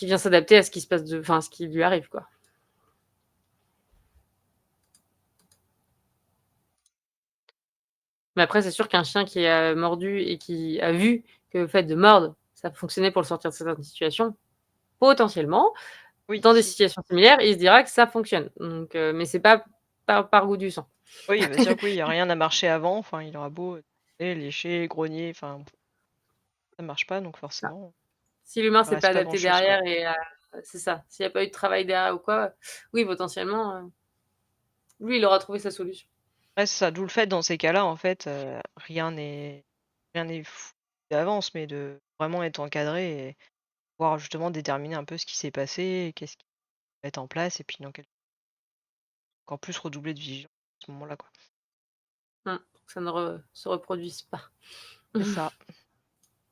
vient s'adapter à ce qui se passe à ce qui lui arrive, quoi. Mais après, c'est sûr qu'un chien qui a mordu et qui a vu que le fait de mordre, ça fonctionnait pour le sortir de certaines situations, potentiellement, Oui, dans des si. situations similaires, il se dira que ça fonctionne. Donc, mais c'est pas par goût du sang. Oui, il va se dire que oui, il y a rien à marcher avant, enfin, il aura beau, lécher, grogner, enfin, ça marche pas donc Ça. forcément, Si l'humain il s'est pas reste pas adapté grand-chose, quoi. derrière et c'est ça. S'il y a pas eu de travail derrière ou quoi, oui, potentiellement, lui, il aura trouvé sa solution. Ouais, c'est ça, d'où le fait dans ces cas-là, en fait, rien n'est fou d'avance, mais de vraiment être encadré et pouvoir justement déterminer un peu ce qui s'est passé, qu'est-ce qu'il faut mettre en place et puis dans quel encore plus redoubler de vigilance à ce moment-là, quoi. Mmh. que ça ne se reproduise pas. c'est ça.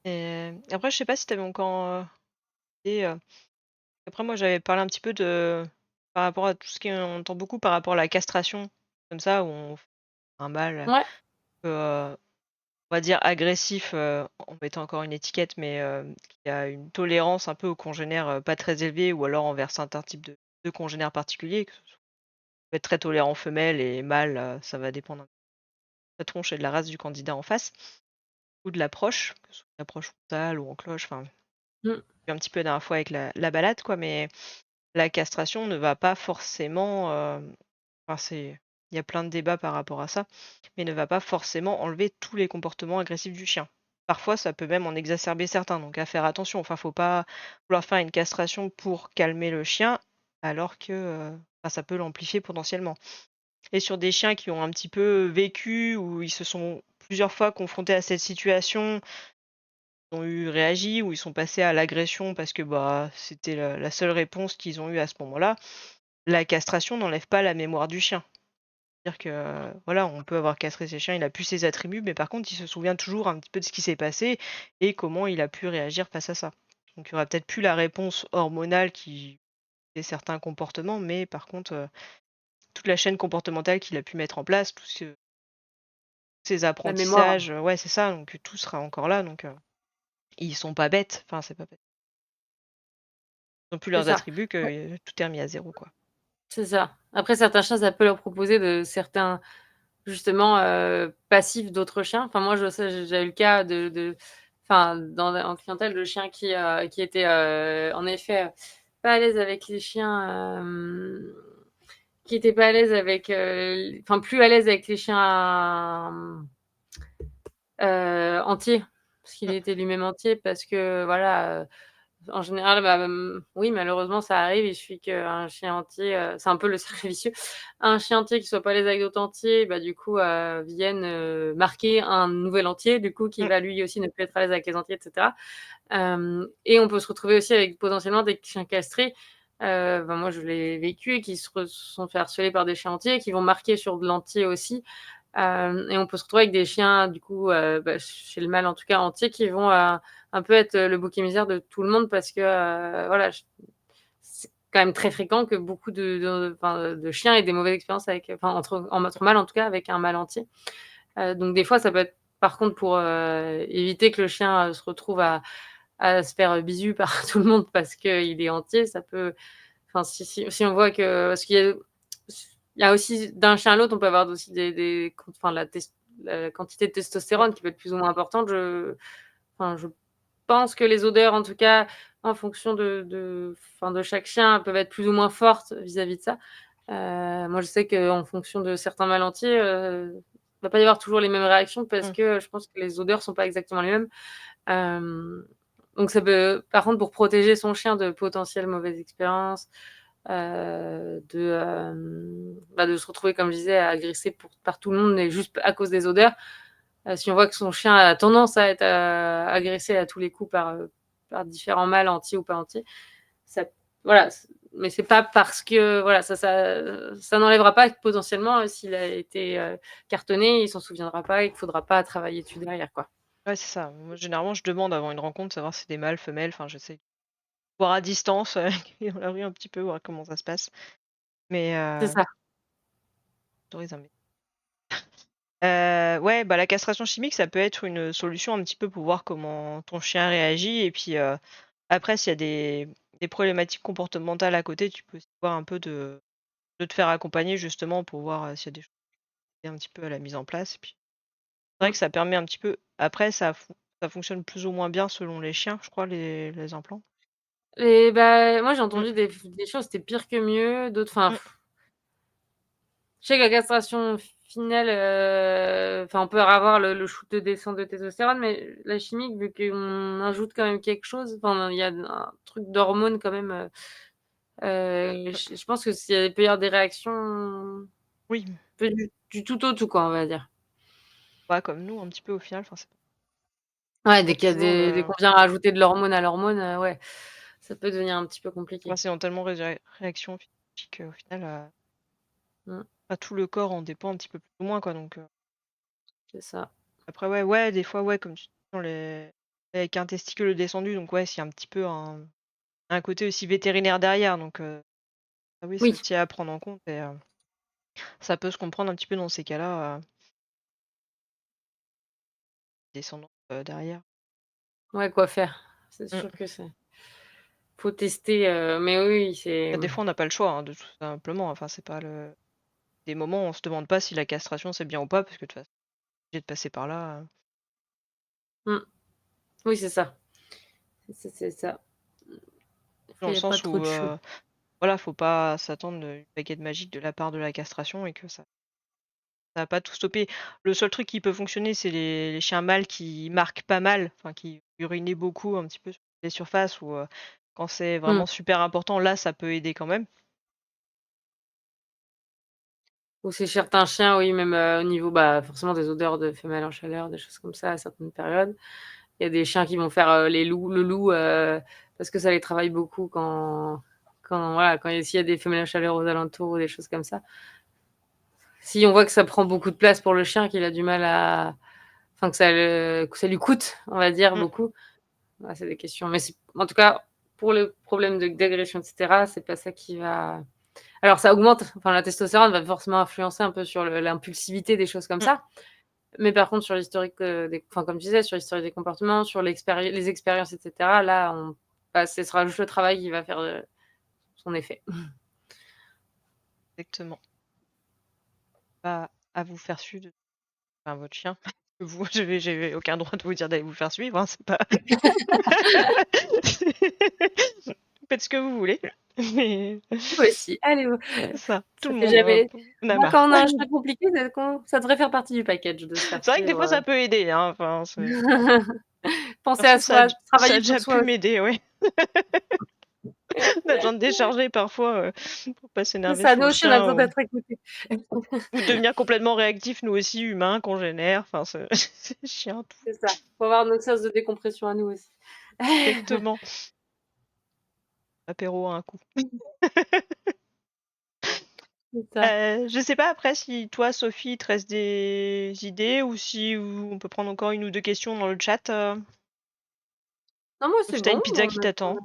Et après je sais pas si tu avais encore, idée, après moi j'avais parlé un petit peu de par rapport à tout ce qu'on entend beaucoup par rapport à la castration, comme ça, où on fait un mâle, Ouais, on va dire agressif, en mettant encore une étiquette, mais qui a une tolérance un peu aux congénères, pas très élevée ou alors envers certains types de congénères particuliers, que ce soit peut être très tolérant femelle et mâle, ça va dépendre un peu de la tronche et de la race du candidat en face ou de l'approche, que ce soit une approche frontale ou en cloche, enfin, mmh, un petit peu la dernière fois avec la balade quoi, mais la castration ne va pas forcément, enfin c'est il y a plein de débats par rapport à ça, mais ne va pas forcément enlever tous les comportements agressifs du chien. Parfois, ça peut même en exacerber certains, donc à faire attention. Enfin, faut pas vouloir faire une castration pour calmer le chien, alors que, bah, ça peut l'amplifier potentiellement. Et sur des chiens qui ont un petit peu vécu, où ils se sont plusieurs fois confrontés à cette situation, ont eu réagi, ou ils sont passés à l'agression parce que, bah, c'était la seule réponse qu'ils ont eue à ce moment-là, la castration n'enlève pas la mémoire du chien. C'est-à-dire que, voilà, on peut avoir castré ses chiens, il a plus ses attributs, mais par contre, il se souvient toujours un petit peu de ce qui s'est passé et comment il a pu réagir face à ça. Donc il y aura peut-être plus la réponse hormonale qui fait certains comportements, mais par contre, toute la chaîne comportementale qu'il a pu mettre en place, tous ces la mémoire. apprentissages, ouais, c'est ça, donc tout sera encore là, donc ils sont pas bêtes, enfin, c'est pas bête. Ils ont plus C'est leurs ça. attributs que, tout est remis à zéro quoi. C'est ça. Après certains chiens, ça peut leur proposer de certains justement, passifs d'autres chiens. Enfin moi je sais, j'ai déjà eu le cas de enfin en clientèle de chiens qui étaient, en effet, pas à l'aise avec les chiens, qui étaient pas à l'aise avec, enfin plus à l'aise avec les chiens, entiers. Parce qu'il Mmh, était lui-même entier parce que voilà, en général, bah, oui, malheureusement, ça arrive. Il suffit qu'un chien entier, c'est un peu le cercle vicieux. Un chien entier qui soit pas à l'aise avec d'autres entiers, bah, du coup, vienne, marquer un nouvel entier, du coup, qui mmh, va lui aussi ne plus être à l'aise avec les entiers et cetera. Et on peut se retrouver aussi avec potentiellement des chiens castrés, bah, moi je l'ai vécu, qui se sont fait harceler par des chiens entiers, qui vont marquer sur de l'entier aussi. Et on peut se retrouver avec des chiens du coup, bah, chez le mâle en tout cas entier, qui vont, un peu être, le bouc émissaire de tout le monde parce que, voilà, c'est quand même très fréquent que beaucoup enfin, de chiens aient des mauvaises expériences avec, enfin entre mâles en tout cas, avec un mâle entier. Donc des fois ça peut être par contre pour, éviter que le chien, se retrouve à se faire, bisu par tout le monde parce qu'il est entier, ça peut enfin si on voit que parce qu'il y a aussi d'un chien à l'autre, on peut avoir aussi des enfin la quantité de mmh, testostérone qui peut être plus ou moins importante. Enfin, je pense que les odeurs, en tout cas, en fonction enfin, de chaque chien, peuvent être plus ou moins fortes vis-à-vis de ça. Moi, je sais qu'en fonction de certains mâles entiers, va pas y avoir toujours les mêmes réactions parce mmh. que je pense que les odeurs sont pas exactement les mêmes. Hem, donc ça peut par contre, pour protéger son chien de potentielles mauvaises expériences, bah, de se retrouver, comme je disais, agressé par tout le monde et juste à cause des odeurs. Si on voit que son chien a tendance à être, agressé à tous les coups par différents mâles entiers ou pas entiers, ça voilà, mais c'est pas parce que voilà, ça n'enlèvera pas que potentiellement, s'il a été, cartonné, il s'en souviendra pas et qu'il faudra pas travailler dessus derrière, quoi. Ouais, c'est ça. Moi, généralement, je demande avant une rencontre, savoir si c'est des mâles, femelles, enfin, j'essaie voir à distance, dans la rue un petit peu, voir comment ça se passe. Mais C'est ça. j'autorise un ouais, bah, la castration chimique, ça peut être une solution un petit peu pour voir comment ton chien réagit et puis, après s'il y a des problématiques comportementales à côté, tu peux aussi voir un peu de te faire accompagner justement pour voir, s'il y a des choses un petit peu à la mise en place et puis c'est vrai Mmh que ça permet un petit peu après ça fonctionne plus ou moins bien selon les chiens, je crois, les implants. et bah, moi, j'ai Mmh, entendu des choses, c'était pire que mieux, d'autres enfin mmh, je sais que la castration finale, enfin, on peut avoir le shoot de descente de testostérone, mais la chimique, vu qu'on ajoute quand même quelque chose, enfin, il y a un truc d'hormones quand même, mmh. je pense que il peut y avoir des réactions Oui, peu du tout au tout, quoi, on va dire. bah, comme nous un petit peu au final, enfin c'est Ouais, pas dès qu'il y a toujours dès le qu'on vient rajouter de l'hormone à l'hormone, ouais, ça peut devenir un petit peu ouais, compliqué. c'est tellement réaction physique, au final, Mmh. bah, tout le corps en dépend un petit peu plus ou moins quoi donc C'est ça. Après ouais, des fois, ouais, comme tu dis, avec un testicule descendu, donc ouais, s'il y a un petit peu un côté aussi vétérinaire derrière, donc ah oui, c'est Oui, aussi à prendre en compte et ça peut se comprendre un petit peu dans ces cas-là, descendance, derrière. ouais, quoi faire? C'est Mmh. sûr que c'est faut tester, mais oui, oui, c'est Bah, des fois, on n'a pas le choix, hein, de tout simplement, enfin, c'est pas le des moments où on se demande pas si la castration, c'est bien ou pas, parce que de toute façon, on est obligé de passer par là, mmh, oui, c'est ça. C'est ça. dans Il le y a pas sens trop où, de choix. voilà, faut pas s'attendre, une baguette magique de la part de la castration et que ça va pas tout stopper. Le seul truc qui peut fonctionner, c'est les chiens mâles qui marquent pas mal, enfin qui urinaient beaucoup un petit peu sur les surfaces ou, quand c'est Mmh. vraiment super important, là, ça peut aider quand même. Ou chez certains chiens, oui, même, au niveau, bah, forcément des odeurs de femelles en chaleur, des choses comme ça à certaines périodes. Il y a des chiens qui vont faire, le loup, parce que ça les travaille beaucoup quand voilà, s'il y a des femelles en chaleur aux alentours ou des choses comme ça. Si on voit que ça prend beaucoup de place pour le chien, qu'il a du mal à enfin que ça lui coûte, on va dire, Mmh, beaucoup, bah, c'est des questions. Mais c'est en tout cas, pour le problème d'agression et cetera, c'est pas ça qui va alors ça augmente, enfin la testostérone va forcément influencer un peu sur l'impulsivité, des choses comme mmh. ça. Mais par contre sur l'historique, des enfin comme tu disais, sur l'historique des comportements, sur les expériences et cetera, là bah, ce sera juste le travail qui va faire, son effet. Exactement. Pas à vous faire suivre, enfin votre chien. Vous, j'ai aucun droit de vous dire d'aller vous faire suivre, hein, c'est pas faites ce que vous voulez, mais Moi aussi, allez, c'est ça, tout ça le fait monde, jamais on a moi marre. quand on a un chien compliqué, ça devrait faire partie du package de se faire C'est vrai que des fois suivre. ça peut aider, hein, enfin c'est Penser à perso soi, ça a travailler sur déjà soi pu aussi. m'aider, ouais. On a besoin de décharger parfois, pour pas C'est s'énerver ça, sur nous le aussi on a chien besoin d'être écoutés. ou devenir complètement réactif nous aussi humains, congénères, enfin c'est c'est chiant tout. C'est ça, faut avoir nos sas de décompression à nous aussi. Exactement. Apéro à un coup. C'est ça. Je sais pas après si toi, Sophie, il te reste des idées ou si ou on peut prendre encore une ou 2 questions dans le chat, Non, moi ou c'est si tu bon, une pizza on qui a t'attend.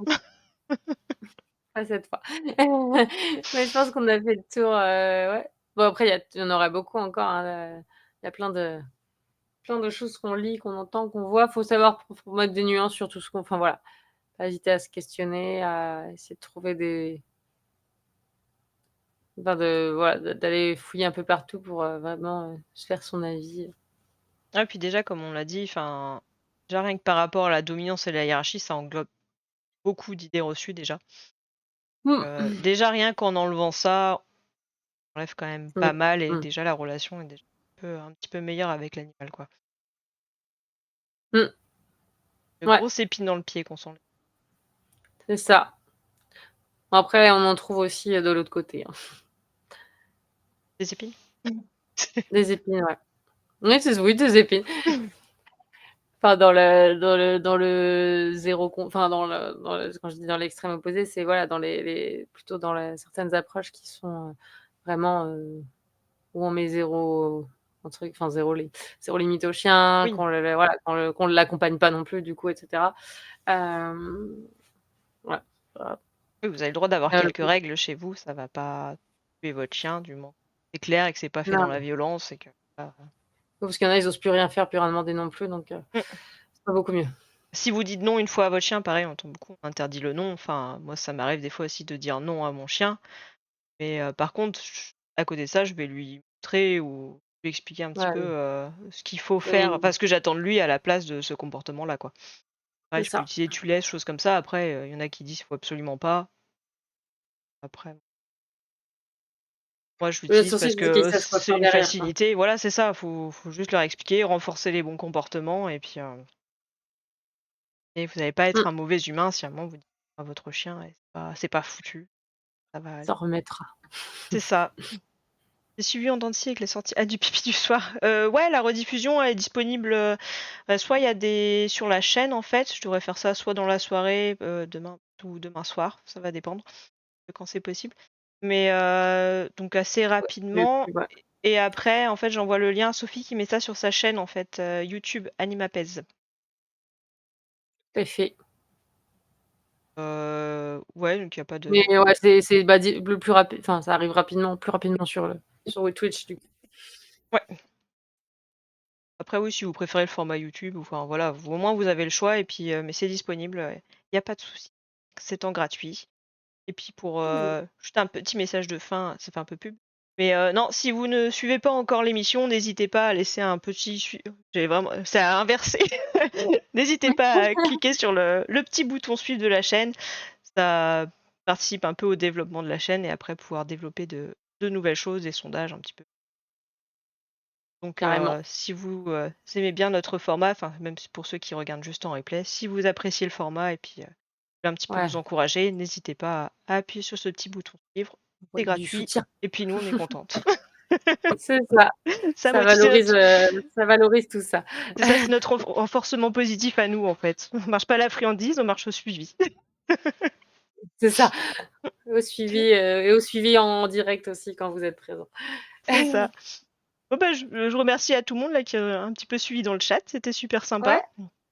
pas cette fois. Mais je pense qu'on a fait le tour, ouais. Bon après il y en aurait beaucoup encore, hein, il y a plein de choses qu'on lit, qu'on entend, qu'on voit. Faut savoir faut mettre des nuances sur tout ce qu'on enfin voilà, pas hésiter à se questionner, à essayer de trouver des enfin de voilà, d'aller fouiller un peu partout pour, vraiment, se faire son avis. Ah puis déjà comme on l'a dit, enfin, déjà rien que par rapport à la dominance et la hiérarchie, ça englobe beaucoup d'idées reçues déjà. Mmh. Déjà rien qu'en enlevant ça, on enlève quand même Oui. pas mal et Mmh. déjà la relation est déjà un petit peu meilleure avec l'animal, quoi. Mmh. Une Ouais, grosse épine dans le pied qu'on s'enlève. c'est ça. Après on en trouve aussi, de l'autre côté, hein. Des épines? Des épines, ouais. Oui, des épines. Enfin dans le zéro enfin dans le quand je dis dans l'extrême opposé, c'est voilà, dans les plutôt dans certaines approches qui sont, vraiment, où on met zéro enfin zéro limite au chien, Oui, voilà, qu'on l'accompagne pas non plus du coup et cetera. Ouais, voilà. oui, vous avez le droit d'avoir Heu, quelques règles chez vous, ça va pas tuer votre chien du moment c'est clair et que c'est pas fait dans la non, violence et que voilà. parce qu'il y en a, ils osent plus rien faire, plus rien demander non plus, donc Mmh. c'est pas beaucoup mieux. Si vous dites non une fois à votre chien, pareil, on entend beaucoup, on interdit le non. Enfin, moi, ça m'arrive des fois aussi de dire non à mon chien. Mais par contre, à côté de ça, je vais lui montrer ou lui expliquer un petit peu Ouais, ce qu'il faut faire, oui, enfin ce que j'attends de lui à la place de ce comportement-là, quoi. c'est Pareil, je peux ça. utiliser tu laisses, choses comme ça. Après, il y en a qui disent qu'il faut absolument pas. Après, moi, je l'utilise parce L'essentiel, c'est qu'ils que sachent quoi c'est faire une derrière, quoi. facilité. Voilà, c'est ça. Faut juste leur expliquer, renforcer les bons comportements et vous n'allez pas être Mmh, un mauvais humain si à un moment vous dites à votre chien: «Eh, c'est pas foutu, ça va ça aller». remettra. C'est ça. J'ai suivi en dents de scie avec les sorties du pipi du soir. Ouais, la rediffusion elle est disponible, soit il y a des sur la chaîne en fait, je devrais faire ça soit dans la soirée, demain ou demain soir, ça va dépendre de quand c'est possible. Mais donc assez Ouais, j'ai rapidement vu, ouais. Et après, en fait, j'envoie le lien à Sophie qui met ça sur sa chaîne, en fait, YouTube Animapèse. Tout à fait. Ouais, donc il y a pas Mais de ouais, c'est bah, le plus rapide, enfin, ça arrive rapidement, plus rapidement sur Twitch, du coup. ouais. Après oui, si vous préférez le format YouTube, enfin voilà, au moins vous avez le choix et puis, mais c'est disponible, il y a pas de souci. C'est en gratuit. Et puis pour, Mmh. juste un petit message de fin, ça fait un peu pub. Mais, non, si vous ne suivez pas encore l'émission, n'hésitez pas à laisser un petit j'ai vraiment c'est à inverser. N'hésitez pas à cliquer sur le petit bouton suivre de la chaîne. Ça participe un peu au développement de la chaîne et après pouvoir développer de nouvelles choses, des sondages un petit peu. Donc, Carrément. si vous, aimez bien notre format, enfin même pour ceux qui regardent juste en replay, si vous appréciez le format et puis, un petit peu Ouais, vous encourager, n'hésitez pas à appuyer sur ce petit bouton suivre. C'est ouais, du gratuit soutien. et puis nous on est contentes. C'est ça. Ça c'est Ça valorise tout ça. c'est notre renforcement positif à nous en fait. On marche pas à la friandise, on marche au suivi. C'est ça. Au suivi en direct aussi quand vous êtes présents. C'est ça. Bon bah, je remercie à tout le monde là qui a un petit peu suivi dans le chat, c'était super Ouais, sympa.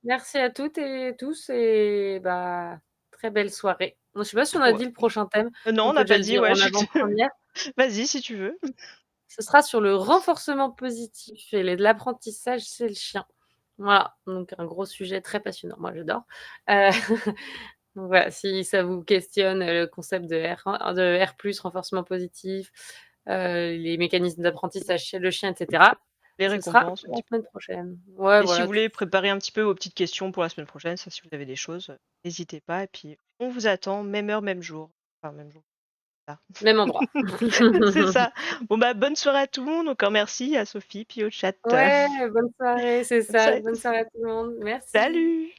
merci à toutes et tous et bah, très belle soirée. Je sais pas si on a Ouais. dit le prochain thème, Non, on on peut n'a déjà pas le dit, dire ouais, en avant-première. vas-y si tu veux. Ce sera sur le renforcement positif et l'apprentissage chez le chien. Voilà, donc un gros sujet très passionnant. Moi, j'adore. Heu, donc voilà, si ça vous questionne, le concept de R+, renforcement positif, les mécanismes d'apprentissage chez le chien et cetera, Les ce sera récompenses un la petit peu. semaine prochaine. Ouais, Et si vous voilà, tout voulez préparer un petit peu vos petites questions pour la semaine prochaine, ça si vous avez des choses, n'hésitez pas et puis on vous attend, même heure, même jour. Enfin même jour, tard. même endroit. C'est ça. Bon bah, bonne soirée à tout le monde, encore merci à Sophie, puis au chat. Ouais, bonne soirée, c'est Bonne ça. soirée. Bonne soirée à tout le monde. Merci. Salut!